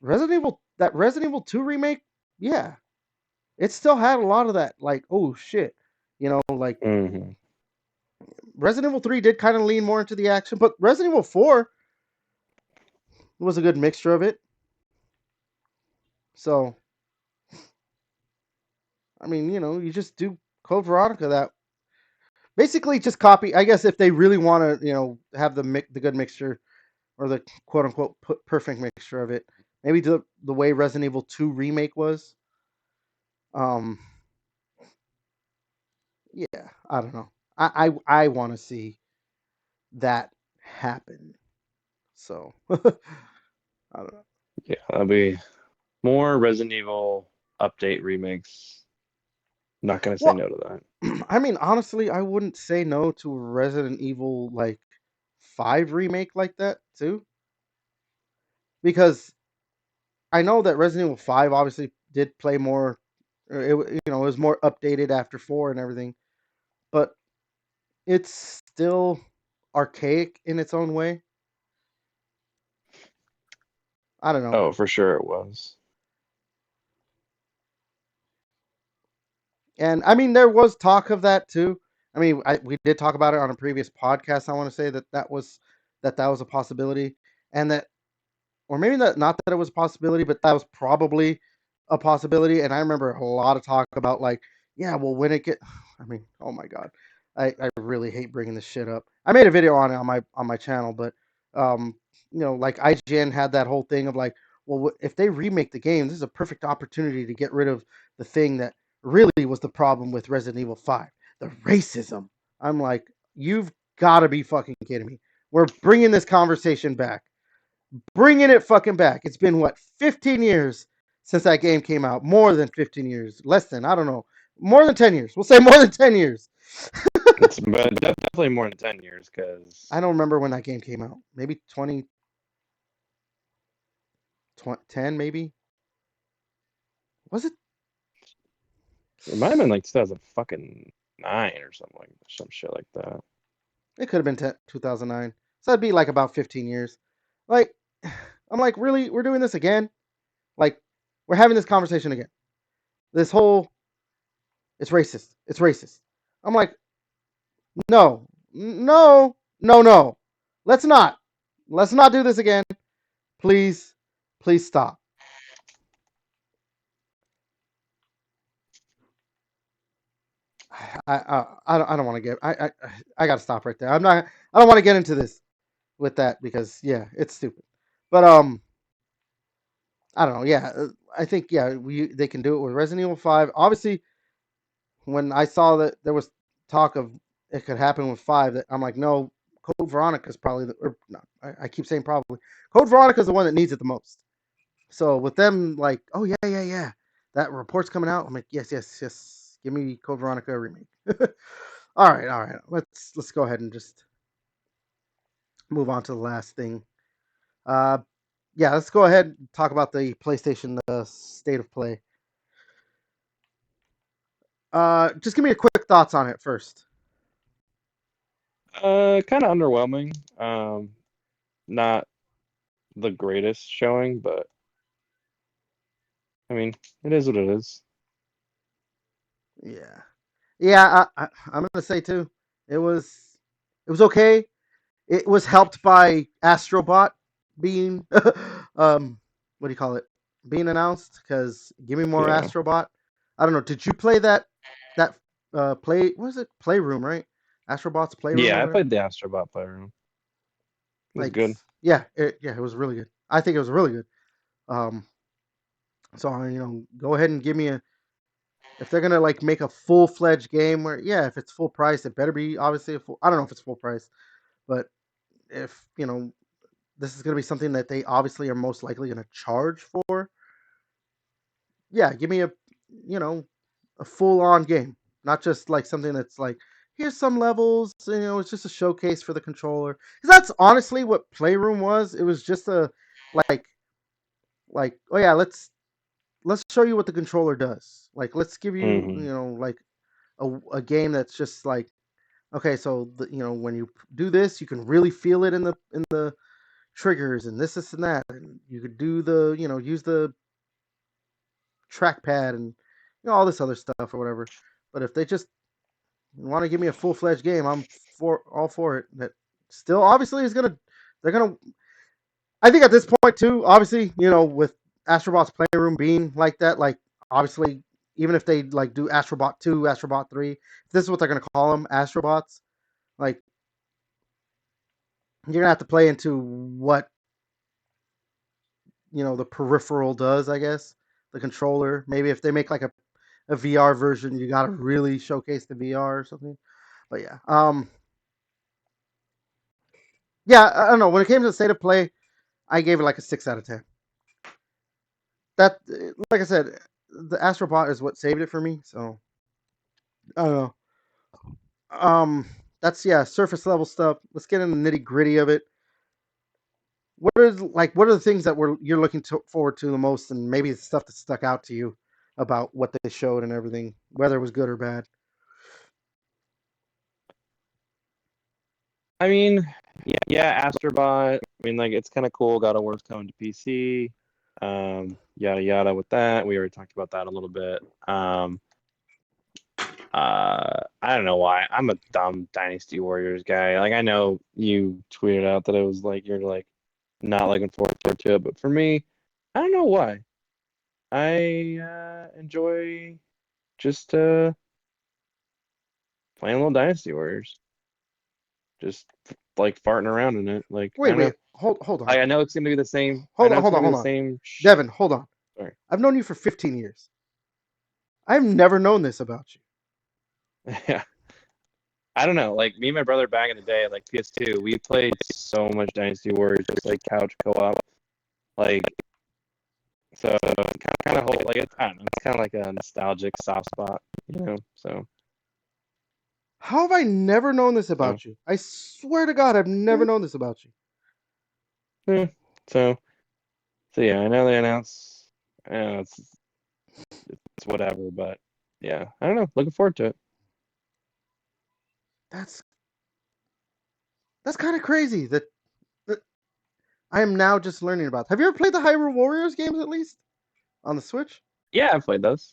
Resident Evil 2 remake, yeah, it still had a lot of that like oh shit, like Hmm. Resident Evil 3 did kind of lean more into the action, but Resident Evil 4 was a good mixture of it. So, I mean, you just do Code Veronica that basically just copy. I guess if they really want to, have the good mixture or the quote unquote perfect mixture of it, maybe the way Resident Evil 2 remake was. Um, yeah, I don't know. I want to see that happen. So, I don't know. Yeah, that'll be more Resident Evil update remakes. Not gonna say Well, no to that. I mean, honestly, I wouldn't say no to a Resident Evil like 5 remake like that too, because I know that Resident Evil 5 obviously did play more. It was more updated after 4 and everything, but it's still archaic in its own way. I don't know. Oh, for sure it was. And I mean, there was talk of that too. I mean, we did talk about it on a previous podcast. I want to say that was a possibility, and that, or maybe not that it was a possibility, but that was probably a possibility. And I remember a lot of talk about like, yeah, well, when it get, I mean, oh my god, I really hate bringing this shit up. I made a video on it on my channel, but um, like IGN had that whole thing of like, well, if they remake the game, this is a perfect opportunity to get rid of the thing that really was the problem with Resident Evil 5, the racism. I'm like, you've got to be fucking kidding me. We're bringing this conversation back, bringing it fucking back. It's been what, 15 years since that game came out. More than 15 years. Less than, I don't know. More than 10 years. We'll say more than 10 years. It's been definitely more than 10 years I because don't remember when that game came out. Maybe 2010, maybe? Was it? it might have been like 2009 or something like some shit like that. It could have been 2009. So that'd be like about 15 years. Like, I'm like, really? We're doing this again? Like, we're having this conversation again. This whole, it's racist. It's racist. I'm like, no, no, no, no. Let's not. Let's not do this again. Please, please stop. I don't want to get. I got to stop right there. I'm not. I don't want to get into this with that because yeah, it's stupid. But I don't know. Yeah, I think yeah, they can do it with Resident Evil 5. Obviously, when I saw that there was talk of it could happen with 5, that I'm like, no, Code Veronica is probably the, or no, I keep saying probably. Code Veronica is the one that needs it the most. So with them like, oh yeah, yeah, yeah, that report's coming out. I'm like, yes, yes, yes. Give me Code Veronica remake. All right, all right. Let's go ahead and just move on to the last thing. Uh, yeah, let's go ahead and talk about the PlayStation state of play. Just give me a quick thoughts on it first. Kind of underwhelming. Not the greatest showing, but I mean, it is what it is. Yeah, yeah. I'm gonna say too. It was it was okay. It was helped by Astrobot being what do you call it? Being announced, because give me more Yeah. Astrobot. I don't know. Did you play that play? What was it? Playroom, right? Astrobot's playroom or Yeah, I whatever. played the Astrobot Playroom. It was Like good. yeah, it was really good. I think it was really good. Um, so go ahead and give me a, if they're gonna like make a full fledged game where yeah, if it's full price, it better be obviously a full. I don't know if it's full price, but if this is gonna be something that they obviously are most likely gonna charge for, yeah, give me a you know a full on game, not just like something that's like here's some levels. It's just a showcase for the controller. 'Cause that's honestly what Playroom was. It was just a like oh yeah, let's show you what the controller does. Like let's give you Hmm. like a game that's just like okay, so when you do this, you can really feel it in the triggers and this and that, and you could do the use the trackpad and all this other stuff or whatever. But if they just want to give me a full fledged game, I'm for all for it. That still obviously is gonna they're gonna. I think at this point too, obviously with Astrobot's Playroom being like that, like obviously even if they like do Astrobot 2, Astrobot 3, if this is what they're gonna call them, Astrobots, like you're gonna have to play into what the peripheral does, I guess. The controller. Maybe if they make like a VR version, you gotta really showcase the VR or something. But yeah. Yeah, I don't know. When it came to the state of play, I gave it like a 6 out of 10. That like I said, the Astrobot is what saved it for me, so I don't know. Um that's yeah, surface level stuff. Let's get in the nitty gritty of it. What are the things that you're looking forward to the most, and maybe the stuff that stuck out to you about what they showed and everything, whether it was good or bad. I mean, yeah, Astrobot. I mean, like it's kind of cool. God of War's coming to PC. Yada yada with that. We already talked about that a little bit. I don't know why. I'm a dumb Dynasty Warriors guy. Like I know you tweeted out that it was like you're like not looking forward to it, but for me, I don't know why. I enjoy just playing a little Dynasty Warriors. Just like farting around in it. Like I Wait, don't know. wait, hold on, I know it's gonna be the same. I hold know on, it's hold gonna on, be hold the on. same. Devin, hold on. Sorry. I've known you for 15 years. I've never known this about you. Yeah. I don't know. Like me and my brother back in the day, like PS2, we played so much Dynasty Warriors, just like couch co-op. Like so, kind of hold like it. I don't know. It's kind of like a nostalgic soft spot, you know. So, How have I never known this so, about you? I swear to God, I've never eh, known this about you. eh. so, so yeah. I know they announced. I know it's whatever, but yeah. I don't know. Looking forward to it. That's that's kind of crazy. That I am now just learning about. Have you ever played the Hyrule Warriors games at least on the Switch? Yeah, I've played those.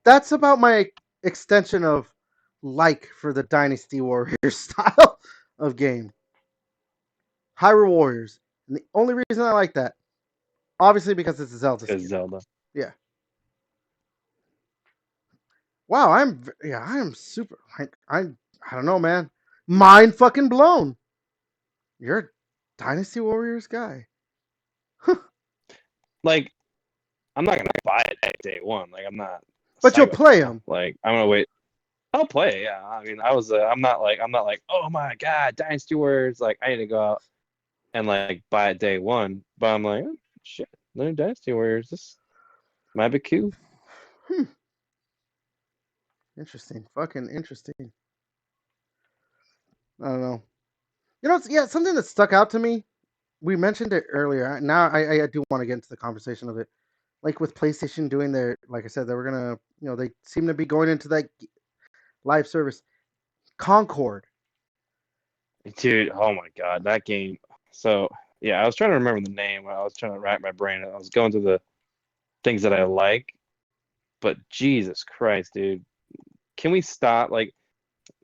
That's about my extension of like for the Dynasty Warriors style of game. Hyrule Warriors. And the only reason I like that, obviously because it's a It's Zelda because skin. Zelda. Yeah. Wow, I am super I don't know, man. Mind fucking blown. You're a Dynasty Warriors guy. Like I'm not gonna buy it at day one. Like I'm not a But you'll play psychopath. them. Like I'm gonna wait. I'll play. Yeah. I mean, I was. I'm not like. Oh my God, Dynasty Warriors. Like I need to go out and like buy it day one. But I'm like, oh, shit, no Dynasty Warriors. This might be cool. Hmm. Interesting. Fucking interesting. I don't know. You know, yeah, something that stuck out to me. We mentioned it earlier. Now I do want to get into the conversation of it. Like with PlayStation doing their, like I said, they were gonna, they seem to be going into that live service. Concord. Dude, oh my God, that game. So yeah, I was trying to remember the name. I was trying to rack my brain. I was going through the things that I like, but Jesus Christ, dude, can we stop? Like,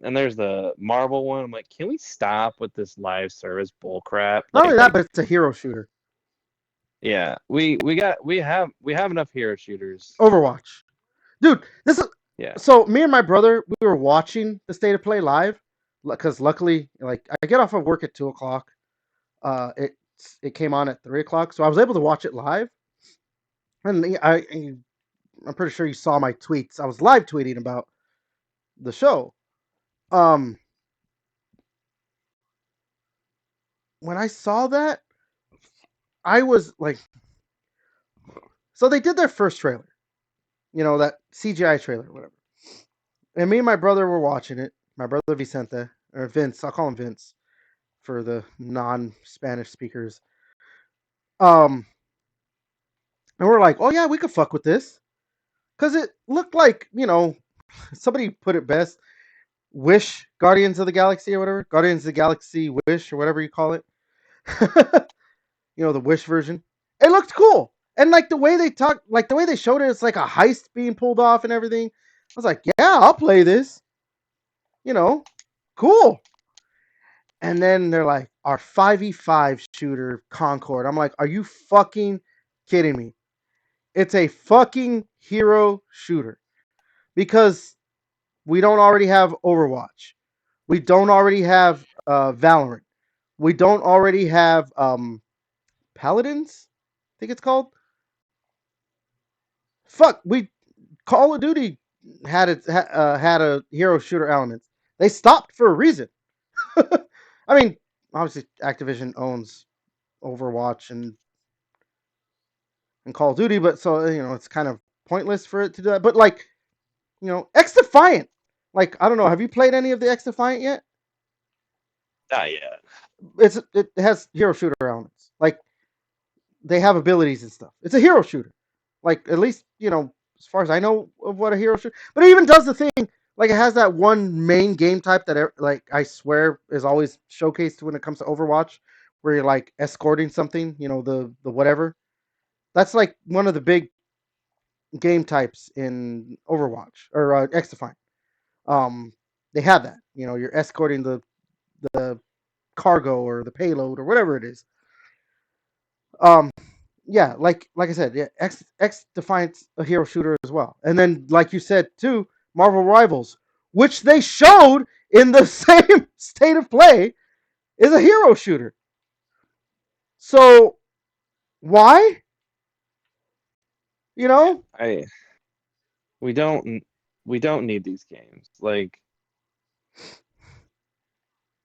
and there's the Marvel one. I'm like, can we stop with this live service bull crap? Not only that, Like, but it's a hero shooter. yeah, we have enough hero shooters. Overwatch. Dude, this is Yeah, so me and my brother, we were watching the State of Play live because luckily, like I get off of work at 2 o'clock. It came on at 3 o'clock, so I was able to watch it live. And I'm pretty sure you saw my tweets. I was live tweeting about the show. Um, when I saw that, I was like, so they did their first trailer, that CGI trailer, whatever. And me and my brother were watching it. My brother Vicente or Vince, I'll call him Vince for the non-Spanish speakers. Um, and we're like, oh yeah, we could fuck with this because it looked like somebody put it best. Wish Guardians of the Galaxy or whatever, Guardians of the Galaxy Wish or whatever you call it. The Wish version. It looked cool, and like the way they talk, like the way they showed it, it's like a heist being pulled off and everything. I was like, yeah, I'll play this. Cool. And then they're like, our 5v5 shooter Concord. I'm like, are you fucking kidding me? It's a fucking hero shooter because we don't already have Overwatch. We don't already have Valorant. We don't already have Paladins. I think it's called. Fuck, we Call of Duty had a hero shooter element. They stopped for a reason. I mean, obviously Activision owns Overwatch and Call of Duty, but so it's kind of pointless for it to do that. But like X Defiant, like I don't know, have you played any of the X Defiant yet? not yet. It has hero shooter elements. Like they have abilities and stuff. It's a hero shooter. Like at least as far as I know of what a hero shooter. But it even does the thing. Like it has that one main game type that like I swear is always showcased when it comes to Overwatch, where you're like escorting something. The whatever. That's like one of the big game types in Overwatch or X Defiant. Um, they have that. You know, you're escorting the cargo or the payload or whatever it is. Um, yeah, like I said, yeah, X Defiant's a hero shooter as well. And then, like you said too, Marvel Rivals, which they showed in the same state of play, is a hero shooter. So why? You know, I we don't we don't need these games. Like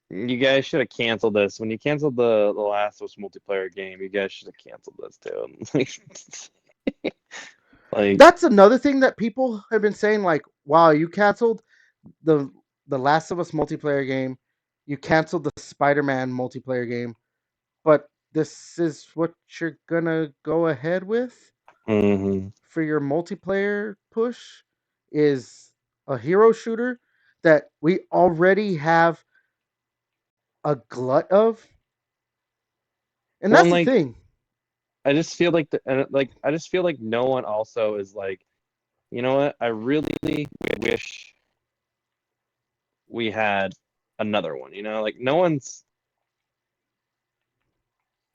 you guys should have canceled this. When you canceled the Last of Us multiplayer game, you guys should have canceled this too. Like, that's another thing that people have been saying. Like, wow, you canceled the the Last of Us multiplayer game, you canceled the Spider-Man multiplayer game, but this is what you're gonna go ahead with mhm. for your multiplayer push is a hero shooter that we already have a glut of. And Well, that's and the like thing. I just feel like no one also is like, you know what? I really wish we had another one. You know, like no one's.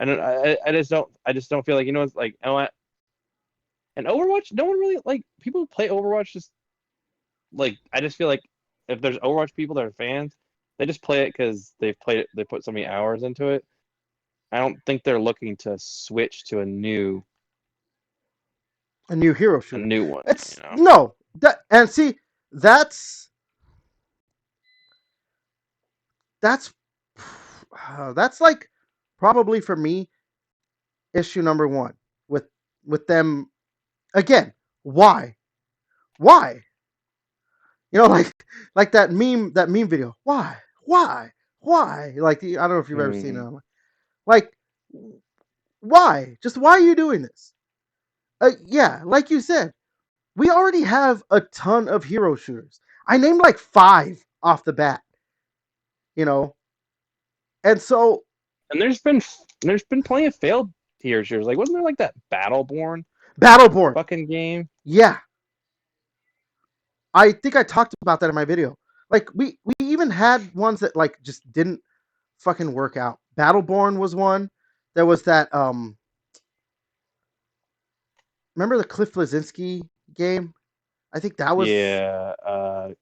I just don't feel like, you know, it's like, you know what? And Overwatch, no one really like people who play Overwatch just like, I just feel like if there's Overwatch people that are fans, they just play it because they've played it, they put so many hours into it. I don't think they're looking to switch to A new hero a shooter. new one, you It's know. no that and see that's that's that's like probably for me issue number one with them again. Why? Why? You know, like that meme video. Why? Why? Why? Like I don't know if you've ever seen Mm. it. Like why? Just why are you doing this? Yeah, like you said, we already have a ton of hero shooters. I named like five off the bat. You know, and so And there's been plenty of failed tier shooters. Like wasn't there like that Battleborn Battleborn. fucking game? Yeah, I think I talked about that in my video. Like we even had ones that like just didn't fucking work out. Battleborn was one. There was that remember the Cliff Blazinski game? I think that was Yeah,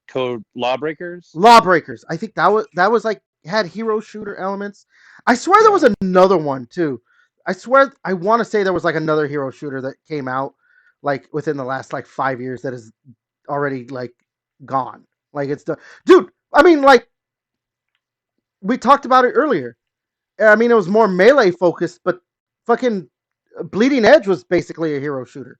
Code Lawbreakers. Lawbreakers. I think that was like had hero shooter elements. I swear there Yeah, was another one too. I swear I want to say there was like another hero shooter that came out like within the last like 5 years that is already like gone. Like it's the dude. I mean, like we talked about it earlier. I mean, it was more melee focused, but fucking Bleeding Edge was basically a hero shooter.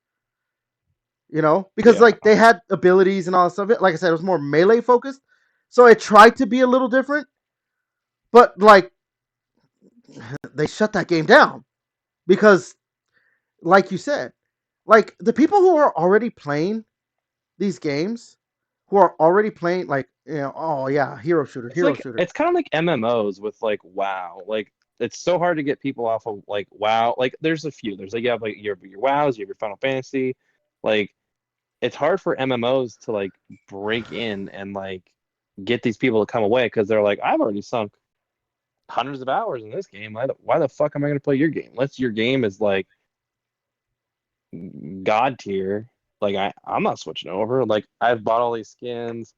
You know, because yeah. like they had abilities and all that stuff. Like I said, it was more melee focused, so it tried to be a little different, but like they shut that game down because, like you said, like the people who are already playing these games, who are already playing, like oh yeah, hero shooter. It's kind of like MMOs with like WoW. Like it's so hard to get people off of like WoW. Like there's a few. There's like you have like your WoWs, you have your Final Fantasy. Like it's hard for MMOs to like break in and like get these people to come away because they're like, I've already sunk hundreds of hours in this game. Why the fuck am I going to play your game? Unless your game is like god tier. Like I'm not switching over. Like I've bought all these skins.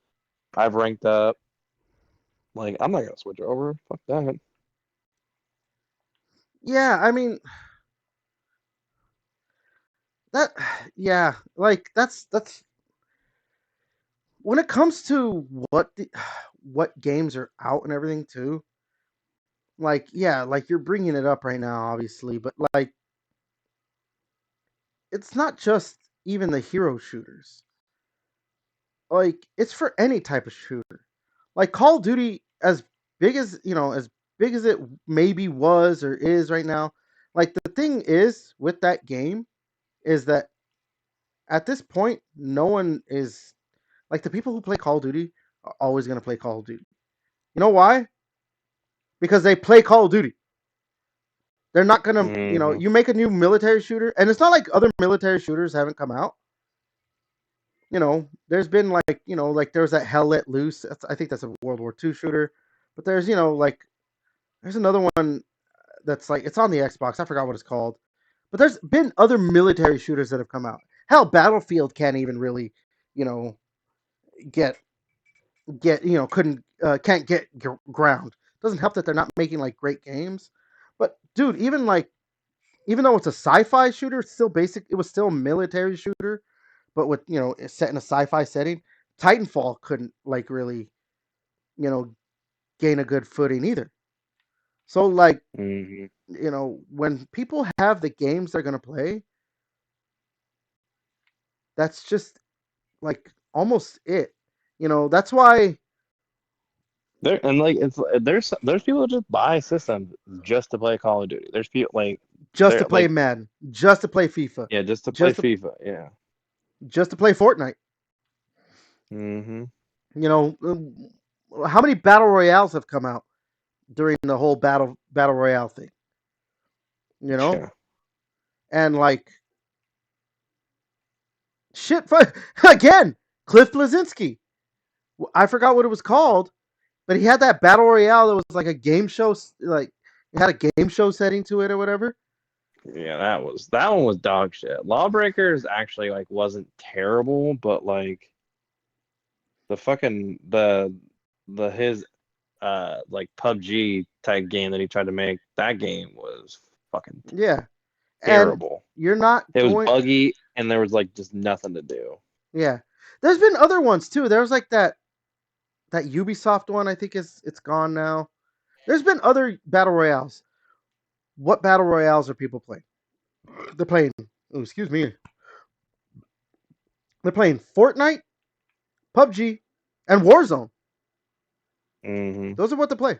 I've ranked up. Like I'm not gonna switch over. Fuck that. Yeah, I mean that. Yeah, like that's when it comes to what games are out and everything too. Like yeah, like you're bringing it up right now, obviously, but like it's not just even the hero shooters. Like it's for any type of shooter. Like Call of Duty, as big as as big as it maybe was or is right now. Like the thing is with that game is that at this point, no one is like the people who play Call of Duty are always gonna play Call of Duty. You know why? Because they play Call of Duty. They're not gonna, Hmm. you make a new military shooter, and it's not like other military shooters haven't come out. there's been like like there's that Hell Let Loose. I think that's a World War II shooter, but there's like there's another one that's like it's on the Xbox. I forgot what it's called, but there's been other military shooters that have come out. Hell, Battlefield can't even really you know get couldn't can't get ground. Doesn't help that they're not making like great games, but dude, even though it's a sci-fi shooter, it's still basic. It was still a military shooter, but with it's set in a sci-fi setting. Titanfall couldn't like really you know gain a good footing either. So like Mm-hmm. when people have the games they're gonna play, that's just like almost it. That's why There and like it's there's people who just buy systems just to play Call of Duty. There's people like just to they're play like Madden, just to play FIFA, yeah, just to play just to FIFA. Yeah. just to play Fortnite. Mm-hmm. You know, how many battle royales have come out during the whole battle royale thing? You know, Yeah. and like shit. Again, Cliff Blazinski. I forgot what it was called, but he had that battle royale that was like a game show, like it had a game show setting to it or whatever. Yeah, that one was dog shit. Lawbreakers actually like wasn't terrible, but like the fucking the his like PUBG type game that he tried to make, that game was fucking Yeah, and terrible. you're not It was going. buggy and there was like just nothing to do. Yeah, there's been other ones too. There was like that Ubisoft one. I think it's gone now. There's been other battle royales. What battle royales are people playing? They're playing. Oh, excuse me. They're playing Fortnite, PUBG, and Warzone. Hmm. Those are what they play.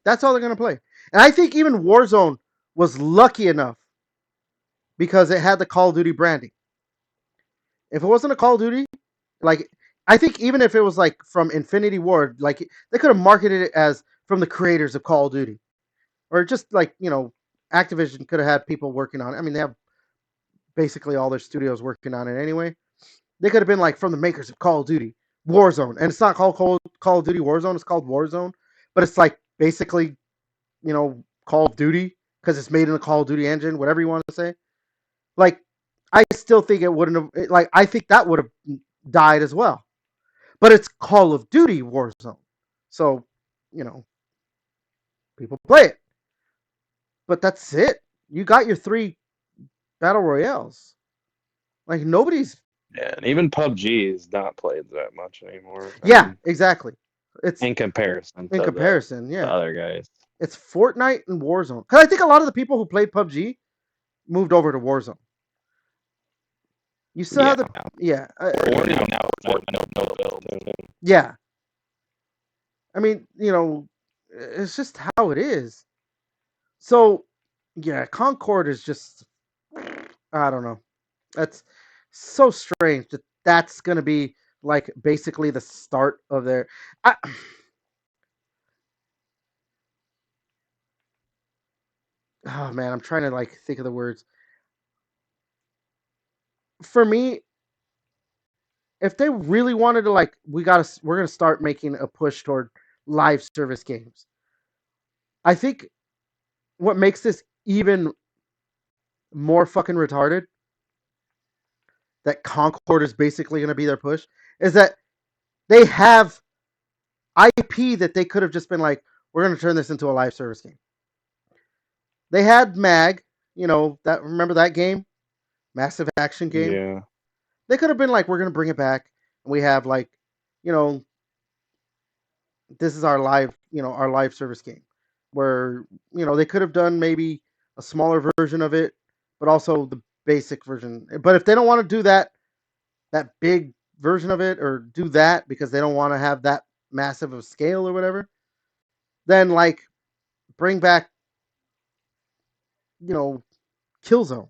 That's all they're gonna play. And I think even Warzone was lucky enough because it had the Call of Duty branding. If it wasn't a Call of Duty, like I think even if it was like from Infinity Ward, like they could have marketed it as from the creators of Call of Duty, or just like Activision could have had people working on it. I mean, they have basically all their studios working on it anyway. They could have been like from the makers of Call of Duty, Warzone, and it's not called Call of Duty Warzone. It's called Warzone, but it's like basically Call of Duty because it's made in the Call of Duty engine, whatever you want to say. Like, I still think it wouldn't have. Like, I think that would have died as well. But it's Call of Duty Warzone, so you know people play it. But that's it. You got your three battle royales. Like nobody's. Yeah, and even PUBG is not played that much anymore. I Yeah, mean, exactly. It's in comparison in to comparison. the Yeah, other guys. it's Fortnite and Warzone. Because I think a lot of the people who played PUBG moved over to Warzone. You still Yeah. have the yeah Now, no. yeah. I mean, it's just how it is. So yeah, Concord is just I don't know. That's so strange that that's gonna be like basically the start of their. I, oh man, I'm trying to like think of the words. For me, if they really wanted to like, we're gonna start making a push toward live service games. I think what makes this even more fucking retarded that Concord is basically gonna be their push is that they have IP that they could have just been like, we're gonna turn this into a live service game. They had Mag, that remember that game, massive action game. Yeah. They could have been like, we're gonna bring it back, and we have like, you know, this is our live service game, where they could have done maybe a smaller version of it, but also the basic version. But if they don't want to do that big version of it or do that because they don't want to have that massive of scale or whatever, then like bring back you know Killzone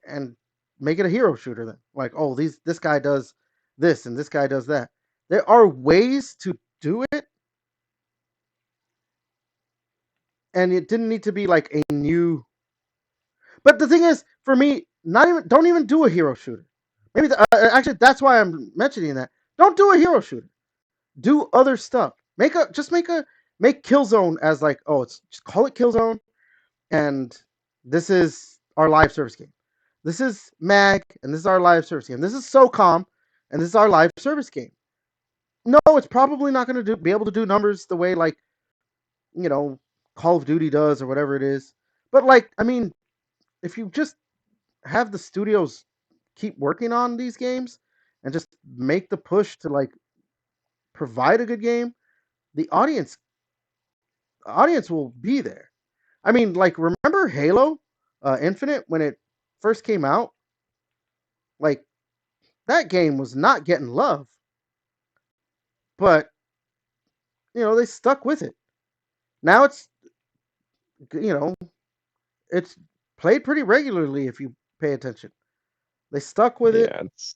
and make it a hero shooter then. Like, oh, this guy does this and this guy does that. There are ways to do it, and it didn't need to be like a new. But the thing is, for me, not even don't even do a hero shooter. Maybe actually that's why I'm mentioning that. Don't do a hero shooter. Do other stuff. Make Killzone as like, oh, it's just call it Killzone, and this is our live service game. This is Mag, and this is our live service game. This is SOCOM, and this is our live service game. No, it's probably not going to be able to do numbers the way like you know Call of Duty does or whatever it is. But like, I mean, if you just have the studios keep working on these games and just make the push to like provide a good game, the audience will be there. I mean, like remember Halo Infinite when it first came out? Like that game was not getting love, but they stuck with it. Now you know it's played pretty regularly if you pay attention. They stuck with it. Yeah, it's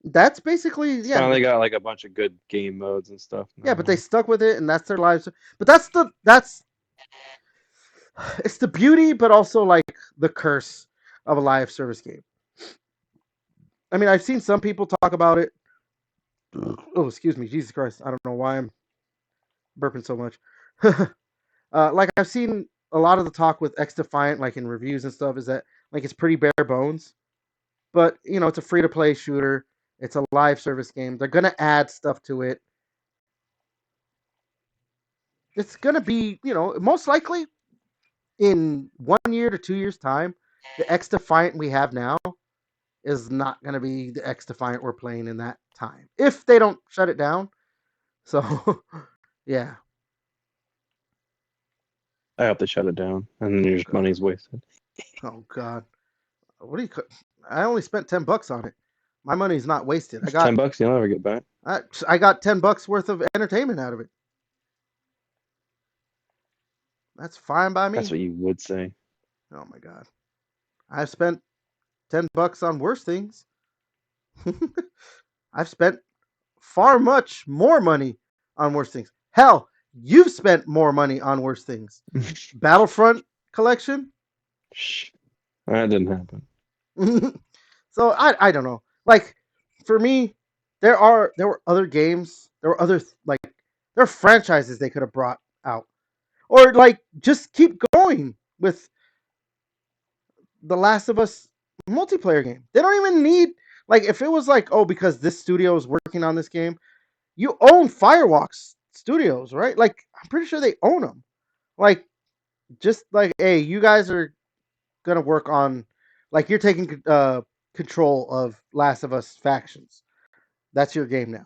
That's basically it's yeah, finally got like a bunch of good game modes and stuff yeah. But they now. stuck with it, and that's their lives. But that's it's the beauty, but also like the curse of a live service game. I mean, I've seen some people talk about it. Oh, excuse me, Jesus Christ! I don't know why I'm burping so much. Like I've seen a lot of the talk with X Defiant, like in reviews and stuff, is that like it's pretty bare bones. But it's a free to play shooter. It's a live service game. They're gonna add stuff to it. It's gonna be, most likely in 1 year to 2 years time, the X Defiant we have now is not gonna be the X Defiant we're playing in that time if they don't shut it down. So, yeah. I hope they shut it down, and then your Oh god. money's wasted. Oh god. What do you? I only spent $10 on it. My money's not wasted. It's $10 you'll never get back. I got $10 worth of entertainment out of it. That's fine by That's me. what you would say. Oh my god. I've spent $10 on worse things. I've spent far much more money on worse things. Hell, you've spent more money on worse things. Battlefront collection. Shh, that didn't happen. So I don't know. Like for me, there were other games. There were other like there are franchises they could have brought out, or like just keep going with the Last of Us multiplayer game. They don't even need like if it was like, oh, because this studio is working on this game, you own Firewalks Studios, right? Like I'm pretty sure they own them. Like just like, hey, you guys are gonna work on like you're taking control of Last of Us factions. That's your game now.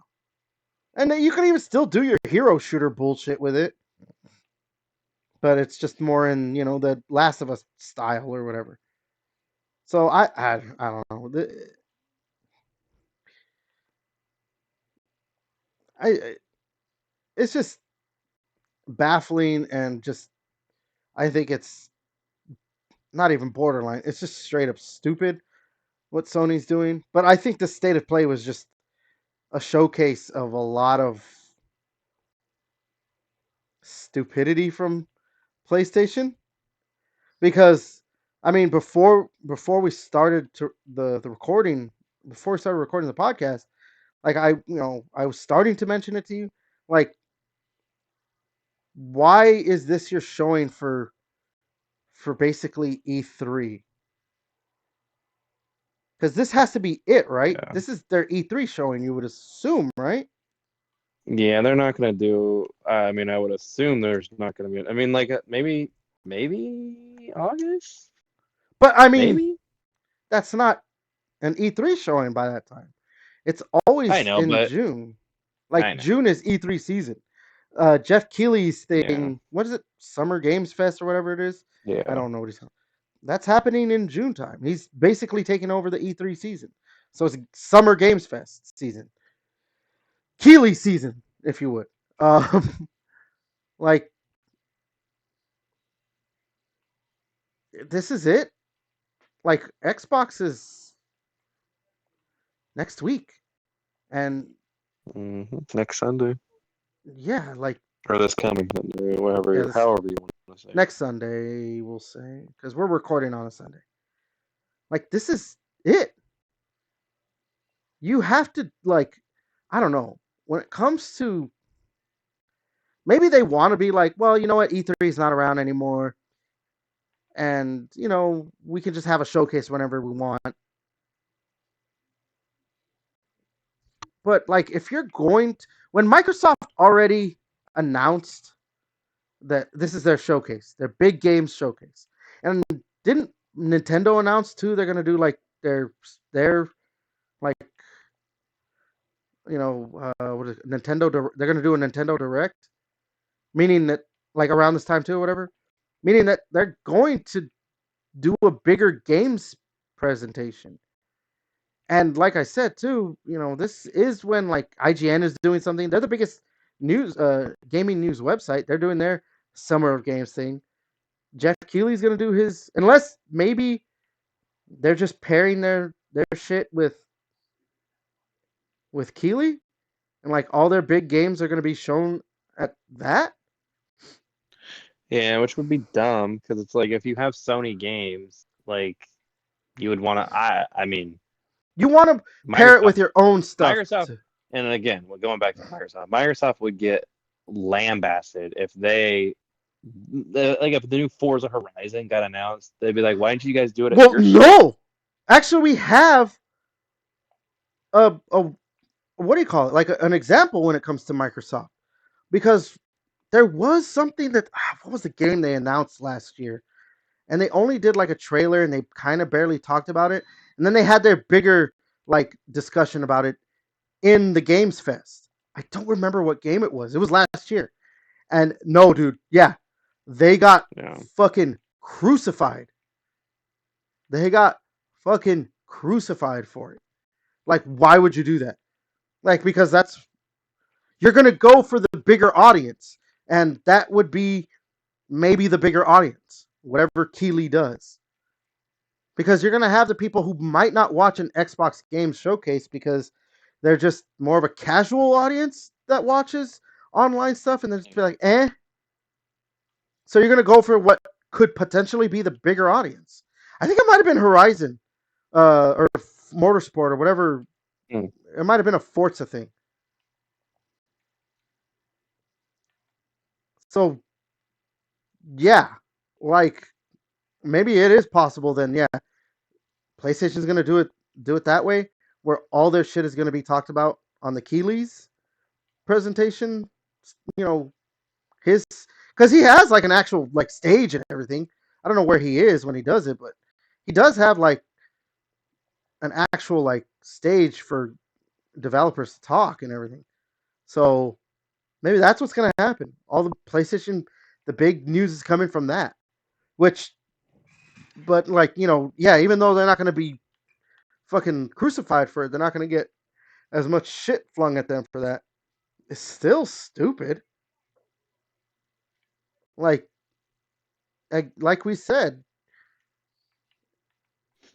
And then you can even still do your hero shooter bullshit with it, but it's just more in the Last of Us style or whatever. So I don't know. It's just baffling and just I think it's not even borderline. It's just straight up stupid what Sony's doing. But I think the state of play was just a showcase of a lot of stupidity from PlayStation because I mean before we started to the recording before we started recording the podcast, like I was starting to mention it to you, like why is this your showing for basically E3? Because this has to be it, right? Yeah, This is their E3 showing, you would assume, right? yeah, they're not gonna do. I mean, I would assume there's not gonna be. I mean, like maybe August, But I mean, maybe. that's not an E3 showing by that time. It's I always know, in but June. I Like know. June is E3 season. Jeff Keighley's Yeah, thing, what is it? Summer Games Fest or whatever it is. I yeah. don't know what he's talking. That's happening in June time. He's basically taking over the E3 season. So it's Summer Games Fest season. Keighley season, if you would. Like this is it. Like Xbox is next week, and Next Sunday yeah, like or this coming Sunday, yeah, whatever, this however you want to say it. next Sunday we'll say because we're recording on a Sunday. Like this is it. you have to like, I don't know, when it comes to maybe they want to be like, well, you know what, E3 is not around anymore, and we can just have a showcase whenever we want. But like, if you're going to, when Microsoft already announced that this is their showcase, their big games showcase, and didn't Nintendo announce too? They're gonna do like their like what is it, Nintendo? They're gonna do a Nintendo Direct, meaning that like around this time too, or whatever. Meaning that they're going to do a bigger games presentation. And like I said too, this is when like IGN is doing something. They're the biggest news gaming news website. They're doing their Summer of Games thing. Jeff Keighley's gonna do his, unless maybe they're just pairing their shit with Keighley, and like all their big games are gonna be shown at that. Yeah, which would be dumb because it's like if you have Sony games, like you would want to. I mean, You want to pair it Microsoft, with your own stuff. Microsoft, and again, we're going back to Microsoft. Microsoft would get lambasted if like if the new Forza Horizon got announced, they'd be like, "Why didn't you guys do it at Well, your show?" no, actually, we have a what do you call it? Like an example when it comes to Microsoft, because there was something that what was the game they announced last year, and they only did like a trailer and they kind of barely talked about it, and then they had their bigger like discussion about it in the Games Fest. I don't remember what game it was. It was last year, and no, dude, yeah, they got Yeah. fucking crucified. They got fucking crucified for it. Like, why would you do that? Like, because you're gonna go for the bigger audience, and that would be maybe the bigger audience, whatever Keeley does. Because you're gonna have the people who might not watch an Xbox game showcase because they're just more of a casual audience that watches online stuff, and they're just be like, eh. So you're gonna go for what could potentially be the bigger audience. I think it might have been Horizon, or Motorsport or whatever. Mm. It might have been a Forza thing. So yeah, like maybe it is possible. Then yeah, PlayStation's gonna do it that way, where all their shit is gonna be talked about on the Keeley's presentation. You know, his because he has like an actual like stage and everything. I don't know where he is when he does it, but he does have like an actual like stage for developers to talk and everything. So maybe that's what's gonna happen. All the PlayStation, the big news is coming from that. Which, but like yeah, even though they're not gonna be fucking crucified for it, they're not gonna get as much shit flung at them for that. It's still stupid. Like like we said,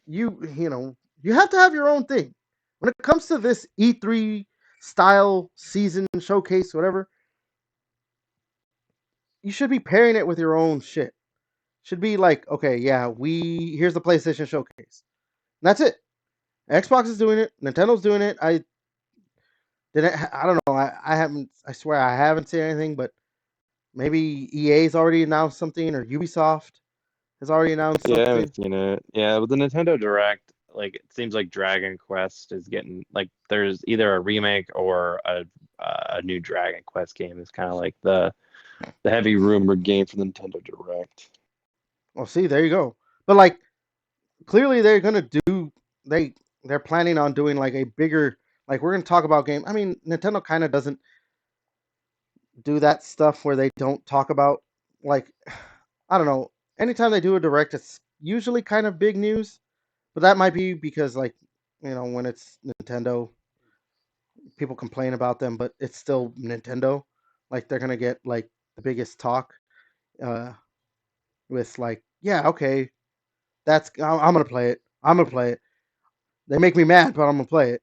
you have to have your own thing. When it comes to this E3 style season showcase, whatever, you should be pairing it with your own shit. Should be like, okay, yeah, here's the PlayStation showcase. And that's it. Xbox is doing it. Nintendo's doing it. I don't know. I haven't. I swear I haven't seen anything, but maybe EA's already announced something, or Ubisoft has already announced Yeah, I haven't something. seen it. Yeah, with the Nintendo Direct, like it seems like Dragon Quest is getting like there's either a remake or a new Dragon Quest game is kind of like the heavy rumored game for the Nintendo Direct. Well, see, there you go. But like, clearly they're gonna do. They they're planning on doing like a bigger. Like we're gonna talk about game. I mean, Nintendo kind of doesn't do that stuff where they don't talk about like I don't know. Anytime they do a direct, it's usually kind of big news. But that might be because like when it's Nintendo, people complain about them, but it's still Nintendo. Like they're gonna get like the biggest talk uh, with like, yeah, okay, I'm gonna play it. I'm gonna play it. They make me mad, but I'm gonna play it.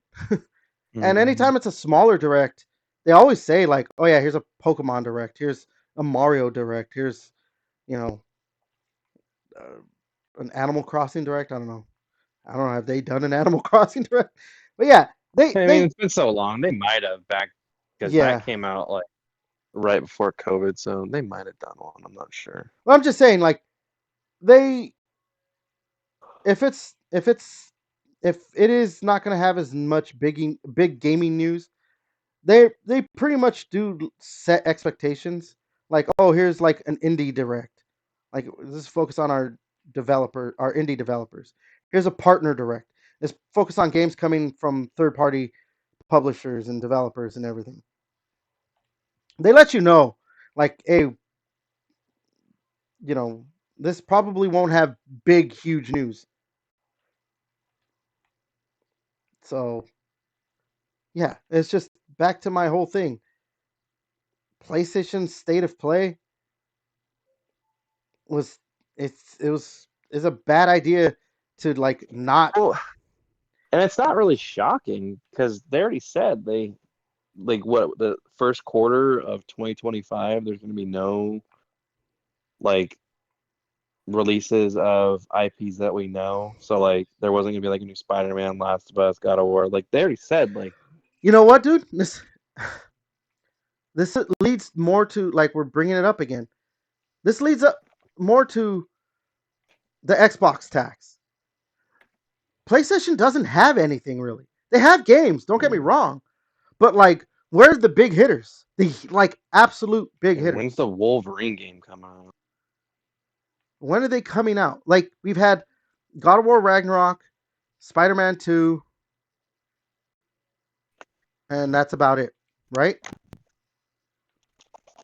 And Hmm. anytime it's a smaller direct, they always say like, oh yeah, here's a Pokemon direct. Here's a Mario direct. Here's you know uh, an Animal Crossing direct. I don't know. Have they done an Animal Crossing direct? But yeah, I mean, they it's been so long. They might have back because that yeah. came out like right before COVID, so they might have done one. I'm not sure. Well, I'm just saying, like they if it is not going to have as much big gaming news, they pretty much do set expectations. Like, oh, here's like an indie direct. Like, this is focus on our indie developers. Here's a partner direct. It's focused on games coming from third party publishers and developers and everything. They let you know, like, hey, you know, this probably won't have big, huge news. So yeah, it's just back to my whole thing. PlayStation's state of play was it was is a bad idea to like not. Well, and it's not really shocking because they already said they like what the first quarter of 2025 there's going to be no like releases of IPs that we know. So like there wasn't going to be like a new Spider-Man, Last of Us, God of War. Like they already said like You know what, dude? This leads more to, like, we're bringing it up again. This leads up more to the Xbox tax. PlayStation doesn't have anything really. They have games, don't get me wrong, but like, where's the big hitters? The like absolute big when's hitters. the Wolverine game come out? When are they coming out? Like, we've had God of War Ragnarok, Spider-Man 2, and that's about it, right?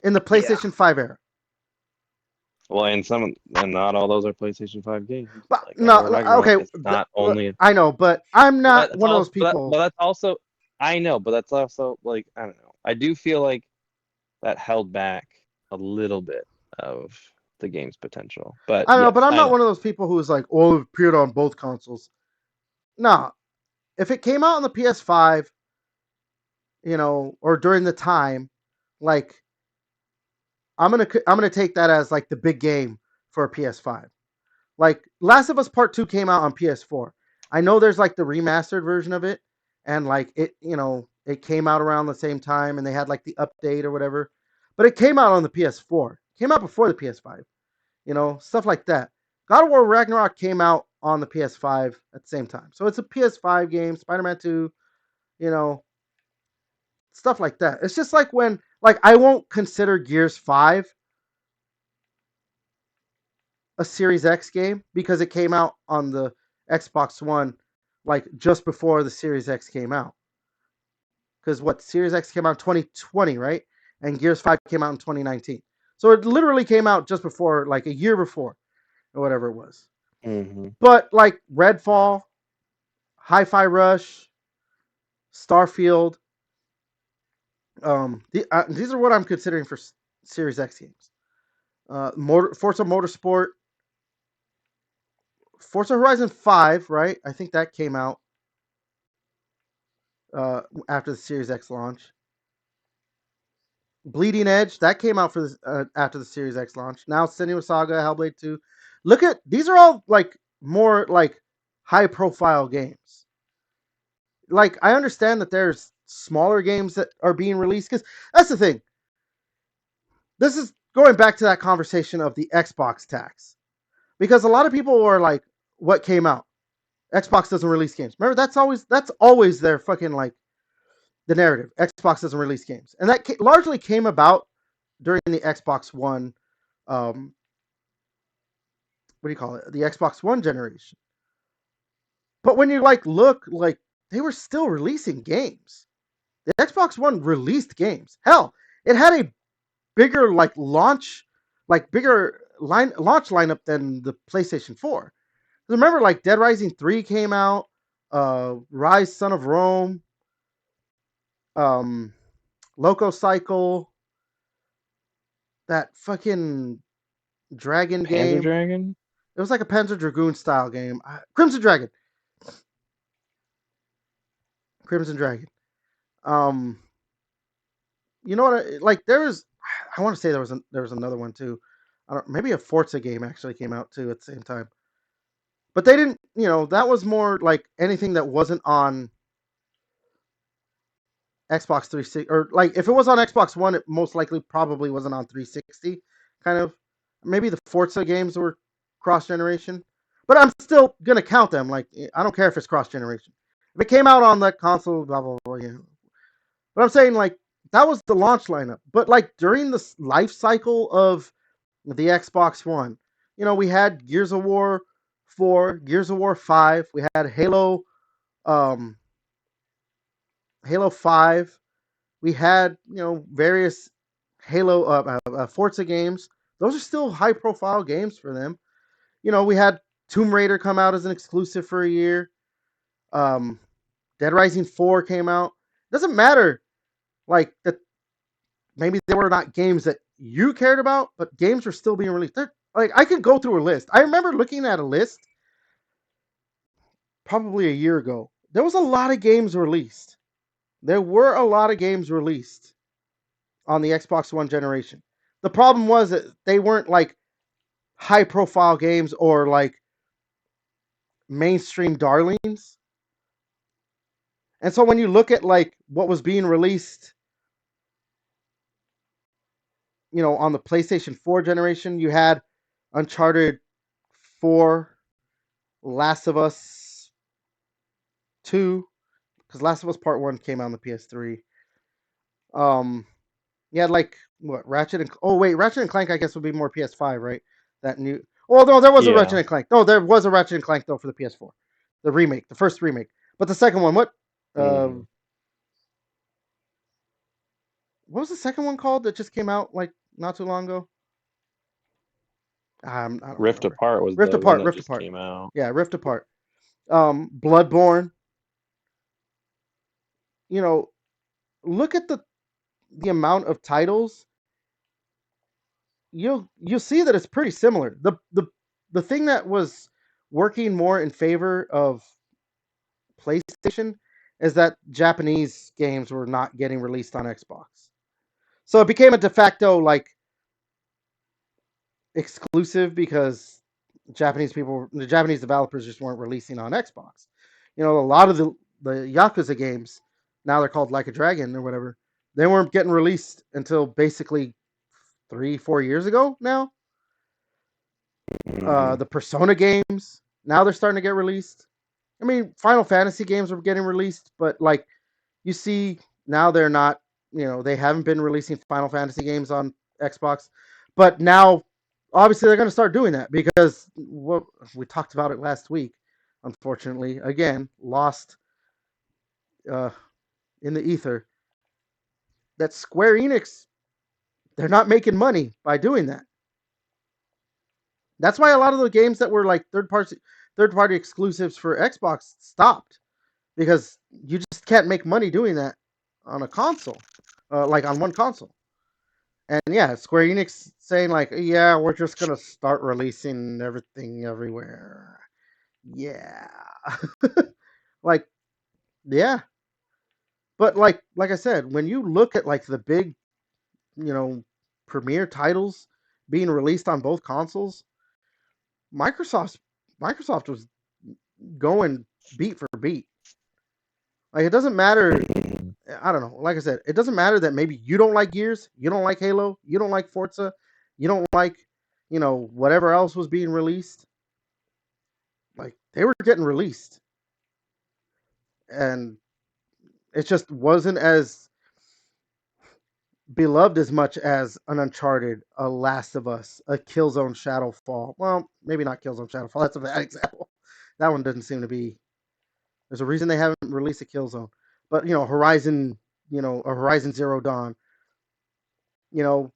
In the Yeah. PlayStation 5 era. Well, and not all those are PlayStation 5 games. But Like God of no, War no, Ragnarok okay, is not only I know, but I'm but not that's one of also those people. but that's also I know, but that's also like I don't know. I do feel like that held back a little bit of the game's potential. But I don't know, but yes, I'm I not know. one of those people who's like, oh, it appeared on both consoles. No, if it came out on the PS5, or during the time, like, I'm gonna take that as like the big game for a PS5. Like, Last of Us Part 2 came out on PS4. I know there's like the remastered version of it, and like it came out around the same time, and they had like the update or whatever. But it came out on the PS4. It came out before the PS5. Stuff like that. God of War Ragnarok came out on the PS5 at the same time. So it's a PS5 game, Spider-Man 2, you know, stuff like that. It's just like when, like, I won't consider Gears 5 a Series X game because it came out on the Xbox One, like, just before the Series X came out. Because what, Series X came out in 2020, right? And Gears 5 came out in 2019. So it literally came out just before, like a year before, or whatever it was. Hmm. But like Redfall, Hi-Fi Rush, Starfield, these are what I'm considering for Series X games. Forza Motorsport, Forza Horizon 5, right? I think that came out after the Series X launch. Bleeding Edge, that came out after the Series X launch. Now Senua Saga, Hellblade 2. Look at these are all like more like high profile games. Like, I understand that there's smaller games that are being released, because that's the thing. This is going back to that conversation of the Xbox tax. Because a lot of people are like, what came out? Xbox doesn't release games. Remember, that's always their fucking, like, the narrative. Xbox doesn't release games. And that largely came about during the Xbox One, um what do you call it? The Xbox One generation. But when you like look, like, they were still releasing games. The Xbox One released games. Hell, it had a bigger bigger launch lineup than the PlayStation 4. Remember, like, Dead Rising 3 came out, Rise Son of Rome, um, Loco Cycle, that fucking dragon Panzer game. Dragon? It was like a Panzer Dragoon style game. Crimson Dragon. Crimson Dragon. Um, you know what? Like, there was, I want to say there was another one too. I don't, maybe a Forza game actually came out too at the same time. But they didn't. That was more like anything that wasn't on Xbox 360, or like if it was on Xbox One, it most likely probably wasn't on 360. Kind of, maybe the Forza games were cross generation, but I'm still gonna count them. Like I don't care if it's cross generation. If it came out on that console, blah blah blah. Yeah. But I'm saying like that was the launch lineup. But like during the life cycle of the Xbox One, we had Gears of War 4, Gears of War 5, we had um, Halo 5, we had various Halo Forza games. Those are still high profile games for them. We had Tomb Raider come out as an exclusive for a year. Um, Dead Rising 4 came out. Doesn't matter like that. Maybe they were not games that you cared about, but games were still being released. Like I could go through a list. I remember looking at a list probably a year ago. There was a lot of games released. There were a lot of games released on the Xbox One generation. The problem was that they weren't like high profile games or like mainstream darlings. And so when you look at like what was being released, on the PlayStation 4 generation, you had Uncharted 4, Last of Us 2, because Last of Us Part 1 came out on the PS3. Um, you had like what Ratchet and oh wait, Ratchet and Clank I guess would be more PS5, right? That new. Oh no, there was a Ratchet Yeah. and Clank. No, there was a Ratchet and Clank though for the PS4, the remake, the first remake. But the second one, Mm. what was the second one called that just came out like not too long ago? I don't Rift remember. Apart was Rift the one Apart, that Rift just Apart. came out. Yeah, Rift Apart. Bloodborne. You know, look at the amount of titles. You'll see that it's pretty similar. The thing that was working more in favor of PlayStation is that Japanese games were not getting released on Xbox. So it became a de facto like exclusive because the Japanese developers just weren't releasing on Xbox. A lot of the Yakuza games, now they're called Like a Dragon or whatever, they weren't getting released until basically 3-4 years ago now. Hmm. The Persona games, now they're starting to get released. I mean, Final Fantasy games are getting released, but like you see now they're not, they haven't been releasing Final Fantasy games on Xbox, but now obviously they're going to start doing that because what we talked about it last week, unfortunately, again, lost uh, in the ether that Square Enix, they're not making money by doing that. That's why a lot of the games that were like third party exclusives for Xbox stopped because you just can't make money doing that on a console, like on one console. And yeah, Square Enix saying like, yeah, we're just gonna start releasing everything everywhere. Yeah, like yeah, but like I said, when you look at like the big, you know, premier titles being released on both consoles, Microsoft Microsoft was going beat for beat. Like it doesn't matter. I don't know. Like I said, it doesn't matter that maybe you don't like Gears, you don't like Halo, you don't like Forza, you don't like, whatever else was being released. Like they were getting released, and it just wasn't as beloved as much as an Uncharted, a Last of Us, a Killzone Shadowfall. Well, maybe not Killzone Shadowfall. That's a bad example. That one doesn't seem to be. There's a reason they haven't released a Killzone, but Horizon, a Horizon Zero Dawn. You know,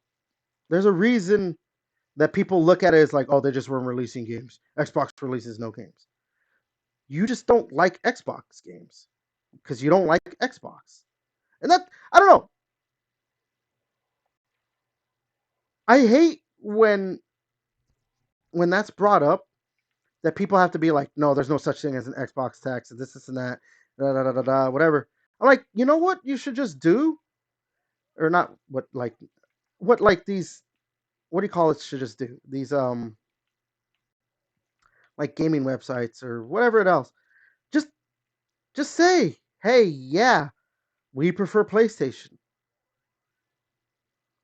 there's a reason that people look at it as like, oh, they just weren't releasing games. Xbox releases no games. You just don't like Xbox games because you don't like Xbox, and that I don't know. I hate when that's brought up that people have to be like, no, there's no such thing as an Xbox tax, this and that, da da da da da, whatever. I'm like, you know what you should just do, or not what like these what do you call it should just do these like gaming websites or whatever it else. Just just say, hey, yeah, we prefer PlayStation.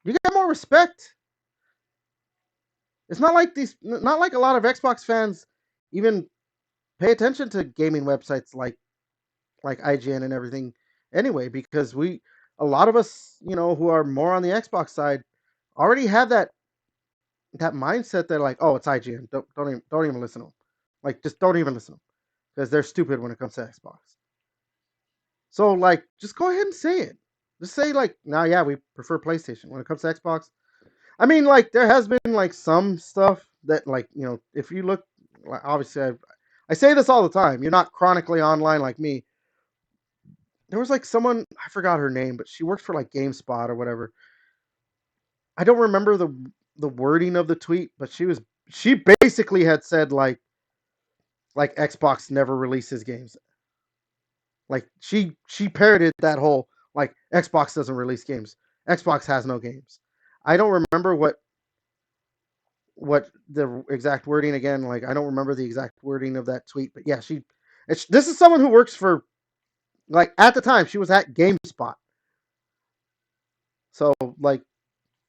You get more respect. It's not like a lot of Xbox fans even pay attention to gaming websites like IGN and everything anyway, because a lot of us, who are more on the Xbox side, already have that mindset that like, oh, it's IGN. Don't even listen to them. Like, just don't even listen to them because they're stupid when it comes to Xbox. So like, just go ahead and say it. Just say like, nah, yeah, we prefer PlayStation when it comes to Xbox. I mean, like, there has been like some stuff that like, if you look, obviously, I say this all the time. You're not chronically online like me. There was like someone, I forgot her name, but she works for like GameSpot or whatever. I don't remember the wording of the tweet, but she basically had said like Xbox never releases games. Like she parroted that whole like Xbox doesn't release games. Xbox has no games. I don't remember what the exact wording again. Like I don't remember the exact wording of that tweet, but yeah, this is someone who works for like at the time she was at GameSpot. So like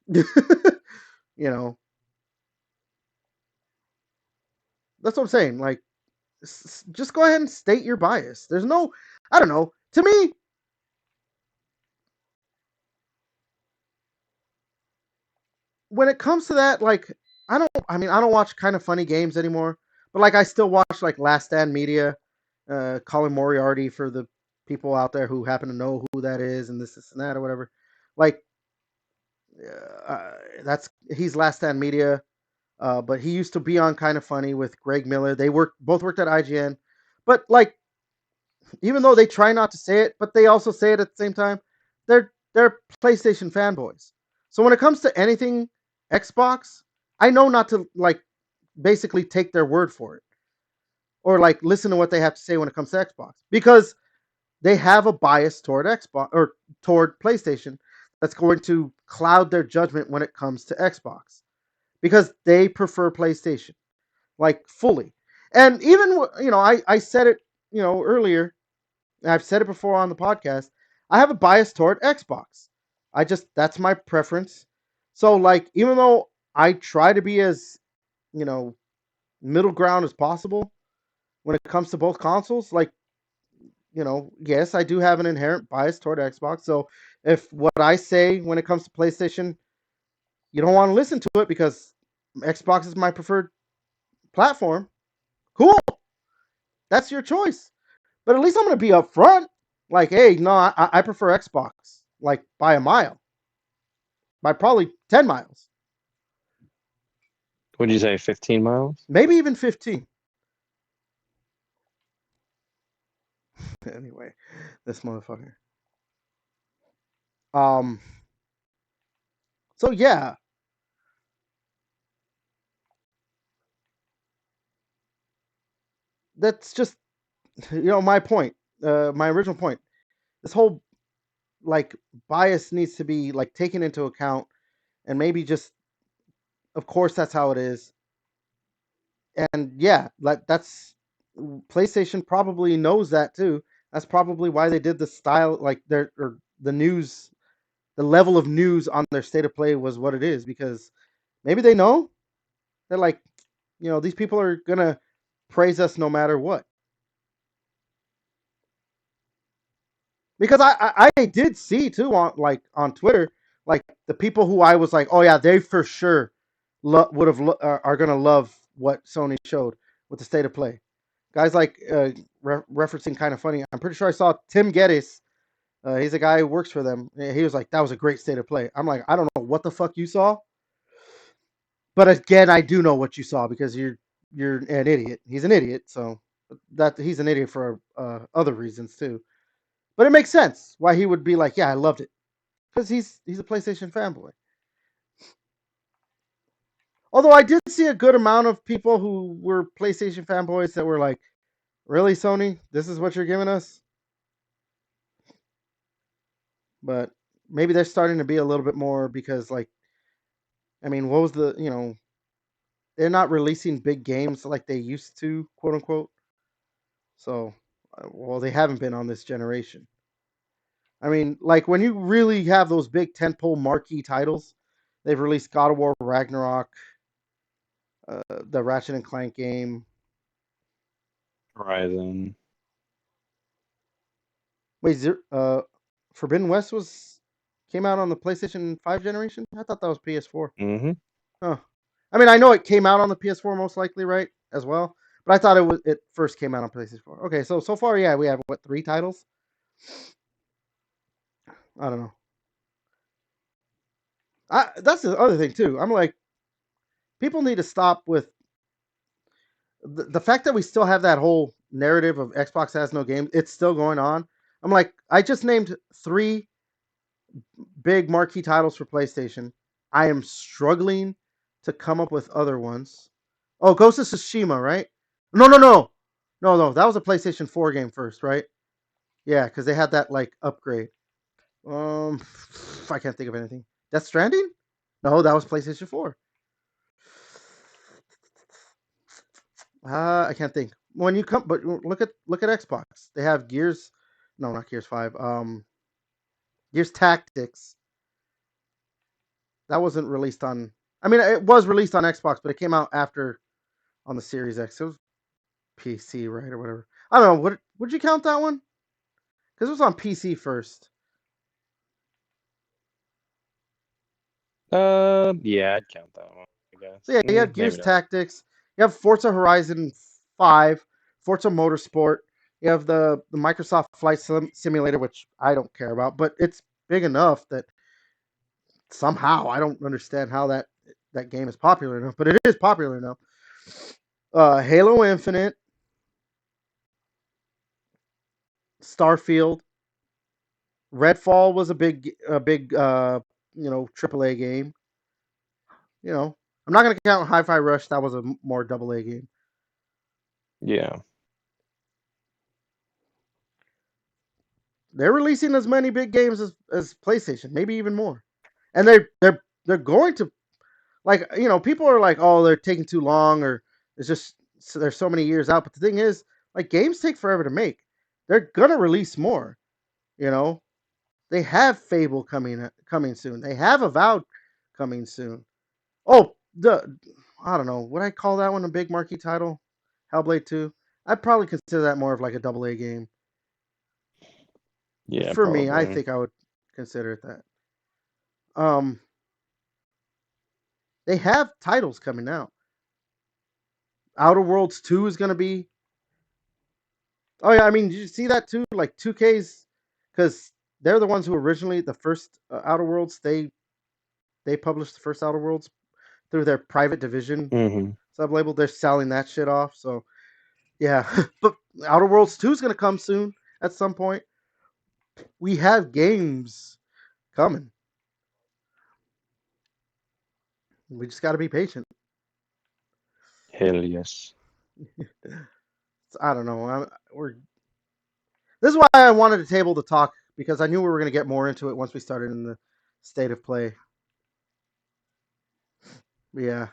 you know, that's what I'm saying. Like just go ahead and state your bias. There's no, I don't know. To me, when it comes to that, like I don't watch kind of funny games anymore, but like I still watch like Last Stand Media, Colin Moriarty for the people out there who happen to know who that is and this and that or whatever. Like that's he's Last Stand Media, but he used to be on Kind of Funny with Greg Miller. They both worked at IGN, but like even though they try not to say it, but they also say it at the same time. They're PlayStation fanboys. So when it comes to anything Xbox, I know not to like basically take their word for it or like listen to what they have to say when it comes to Xbox because they have a bias toward Xbox or toward PlayStation that's going to cloud their judgment when it comes to Xbox because they prefer PlayStation like fully. And even I said it earlier. I've said it before on the podcast. I have a bias toward Xbox. That's my preference. So like even though I try to be as you know middle ground as possible when it comes to both consoles, like yes, I do have an inherent bias toward Xbox. So if what I say when it comes to PlayStation, you don't want to listen to it because Xbox is my preferred platform, cool. That's your choice. But at least I'm going to be upfront. Like, hey, no, I prefer Xbox, like by a mile, by probably 10 miles, Would you say 15 miles? maybe even 15. Anyway, this motherfucker. Um, so yeah, that's just my point. My original point. This whole like bias needs to be like taken into account, and maybe just, of course, that's how it is. And yeah, like that's PlayStation probably knows that too. That's probably why they did the style, like their or the news, the level of news on their state of play was what it is because maybe they know they're like, these people are gonna praise us no matter what. Because I did see too on Twitter like the people who I was like, oh yeah, they for sure would have are gonna love what Sony showed with the state of play. Guys like referencing Kind of Funny. I'm pretty sure I saw Tim Geddes. He's a guy who works for them. He was like, that was a great state of play. I'm like, I don't know what the fuck you saw, but again, I do know what you saw because you're an idiot. He's an idiot, so that he's an idiot for other reasons too. But it makes sense why he would be like, yeah, I loved it because he's a PlayStation fanboy. Although I did see a good amount of people who were PlayStation fanboys that were like, really, Sony, this is what you're giving us. But maybe they're starting to be a little bit more because like, I mean, what was they're not releasing big games like they used to, quote unquote. So well, they haven't been on this generation. I mean, like when you really have those big tentpole marquee titles, they've released God of War Ragnarok, the Ratchet and Clank game. Horizon. Wait, Forbidden West was came out on the PlayStation 5 generation? I thought that was PS4. Mm-hmm. Huh. I mean, I know it came out on the PS4 most likely, right? As well, but I thought it first came out on PlayStation 4. Okay, so far, yeah, we have what 3 titles? I don't know. That's the other thing too. I'm like, people need to stop with the fact that we still have that whole narrative of Xbox has no games. It's still going on. I'm like, I just named 3 big marquee titles for PlayStation. I am struggling to come up with other ones. Oh, Ghost of Tsushima, right? No, no, no, no, no. That was a PlayStation 4 game first, right? Yeah, because they had that like upgrade. Um, I can't think of anything. Death Stranding? No, that was PlayStation 4. I can't think. When you come, but look at Xbox. They have Gears. No, not Gears 5. Gears Tactics. That wasn't released on. I mean, it was released on Xbox, but it came out after on the Series X. It was PC, right, or whatever. I don't know. Would you count that one? Because it was on PC first. Yeah, I'd count that one, I So guess. yeah, you have Maybe Gears not. Tactics. You have Forza Horizon 5, Forza Motorsport. You have the Microsoft Flight Simulator, which I don't care about, but it's big enough that somehow I don't understand how that game is popular enough, but it is popular enough. Halo Infinite, Starfield, Redfall was a big AAA game. You know, I'm not gonna count Hi-Fi Rush. That was a more AA game. Yeah. They're releasing as many big games as PlayStation, maybe even more. And they're going to like people are like, oh, they're taking too long, or it's just there's so many years out. But the thing is, like games take forever to make. They're gonna release more. You know, they have Fable coming soon. They have Avowed coming soon. Oh, the I don't know. Would I call that one a big marquee title? Hellblade 2. I'd probably consider that more of like a AA game. Yeah, For me, I probably. think I would consider it that. Um, they have titles coming out. Outer Worlds 2 is going to be. Oh yeah, I mean, did you see that too? Like 2K's, because they're the ones who originally the first Outer Worlds. They published the first Outer Worlds through their private division Mm-hmm. sub label. They're selling that shit off. So yeah, but Outer Worlds 2 is going to come soon at some point. We have games coming. We just got to be patient. Hell yes. I don't know. We're This is why I wanted to table the talk because I knew we were going to get more into it once we started in the state of play. But yeah,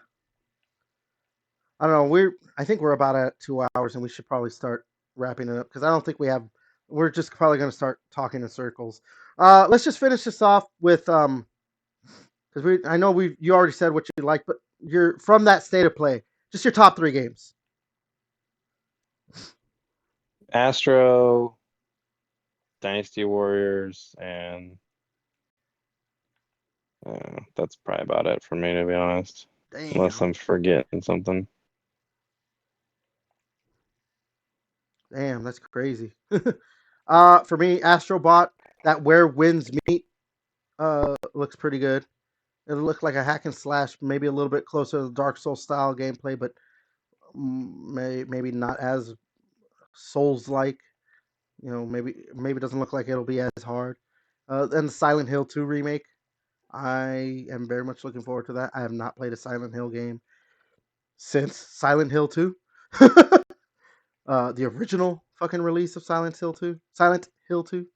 I don't know. I think we're about at 2 hours, and we should probably start wrapping it up because I don't think we have. We're just probably going to start talking in circles. Let's just finish this off with because I know you already said what you like, but you're from that state of play. Just your top 3 games. Astro, Dynasty Warriors, and that's probably about it for me, to be honest. Unless Damn, I'm forgetting something. damn, that's crazy. For me, Astrobot, that where winds meet, looks pretty good. It looked like a hack and slash, maybe a little bit closer to the Dark Souls style gameplay, but maybe not as Souls like. Maybe it doesn't look like it'll be as hard. And the Silent Hill 2 remake, I am very much looking forward to that. I have not played a Silent Hill game since Silent Hill 2. The original fucking release of Silent Hill 2. Silent Hill 2.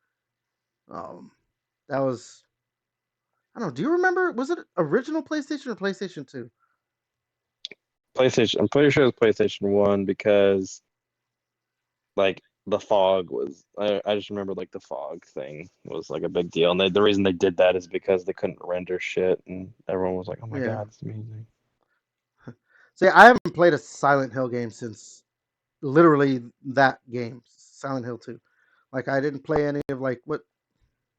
Um, that was I don't know. Do you remember? Was it original PlayStation or PlayStation 2? PlayStation. I'm pretty sure it's PlayStation 1 because like the fog was. I just remember like the fog thing was like a big deal, and the reason they did that is because they couldn't render shit, and everyone was like, "Oh my Yeah. god, it's amazing." See, I haven't played a Silent Hill game since literally that game, Silent Hill 2. Like I didn't play any of like what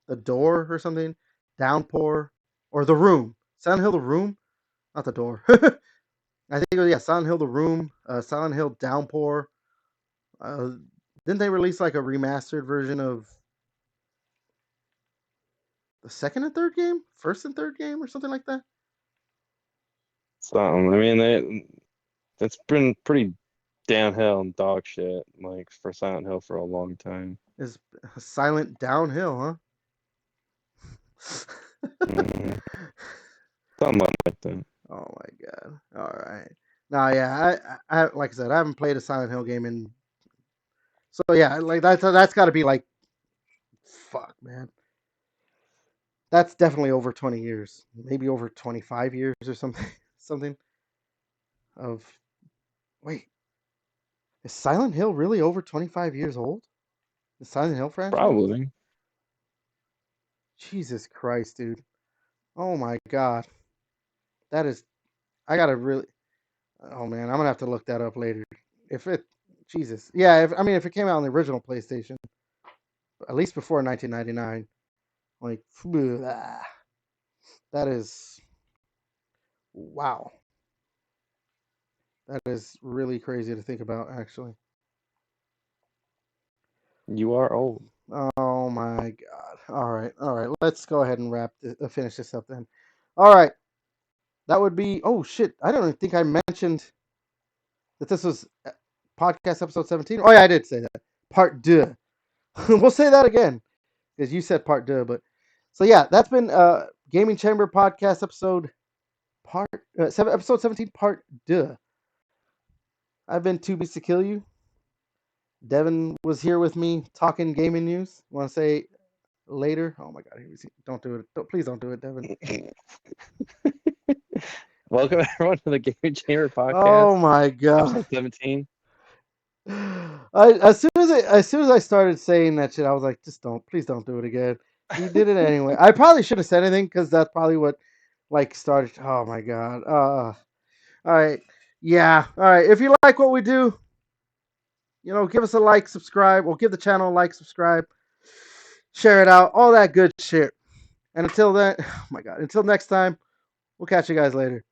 the door or something, Downpour, or the Room. Silent Hill the Room, not the door. I think it was, yeah, Silent Hill the Room, Silent Hill Downpour. Uh, didn't they release like a remastered version of the second and third game, first and third game, or something like that? So I mean, it's been pretty downhill and dog shit like for Silent Hill for a long time. Is Silent Downhill, huh? Mm, something like that. Oh my god! All right. Now, yeah, I like I said, I haven't played a Silent Hill game in. So yeah, like that's got to be like, fuck, man. That's definitely over 20 years, maybe over 25 years or something. Something of wait, is Silent Hill really over 25 years old? The Silent Hill franchise? Probably. Jesus Christ, dude. Oh my god. That is I gotta really oh man, I'm gonna have to look that up later. If it Jesus. Yeah, if I mean if it came out on the original PlayStation, at least before 1999, like that is wow. That is really crazy to think about actually. You are old. Oh my god. All right. All right. Let's go ahead and finish this up then. All right. That would be oh shit. I don't even think I mentioned that this was podcast episode 17. Oh yeah, I did say that. Part 2. We'll say that again because you said part 2, but so yeah, that's been Gaming Chamber podcast episode 17 part 2. I've been Two Beats to Kill You. Devin was here with me talking gaming news. Want to say later? Oh my god, don't do it. Please don't do it, Devin. Welcome everyone to the Game Chamber Oh podcast, my god. episode 17. As soon as I started saying that shit, I was like, just don't, please don't do it again. He did it anyway. I probably shouldn't have said anything because that's probably what like started. Oh my god. All right. Yeah. All right. If you like what we do, give us a like, subscribe. We'll give the channel a like, subscribe, share it out, all that good shit. And until then, oh my god. Until next time, we'll catch you guys later.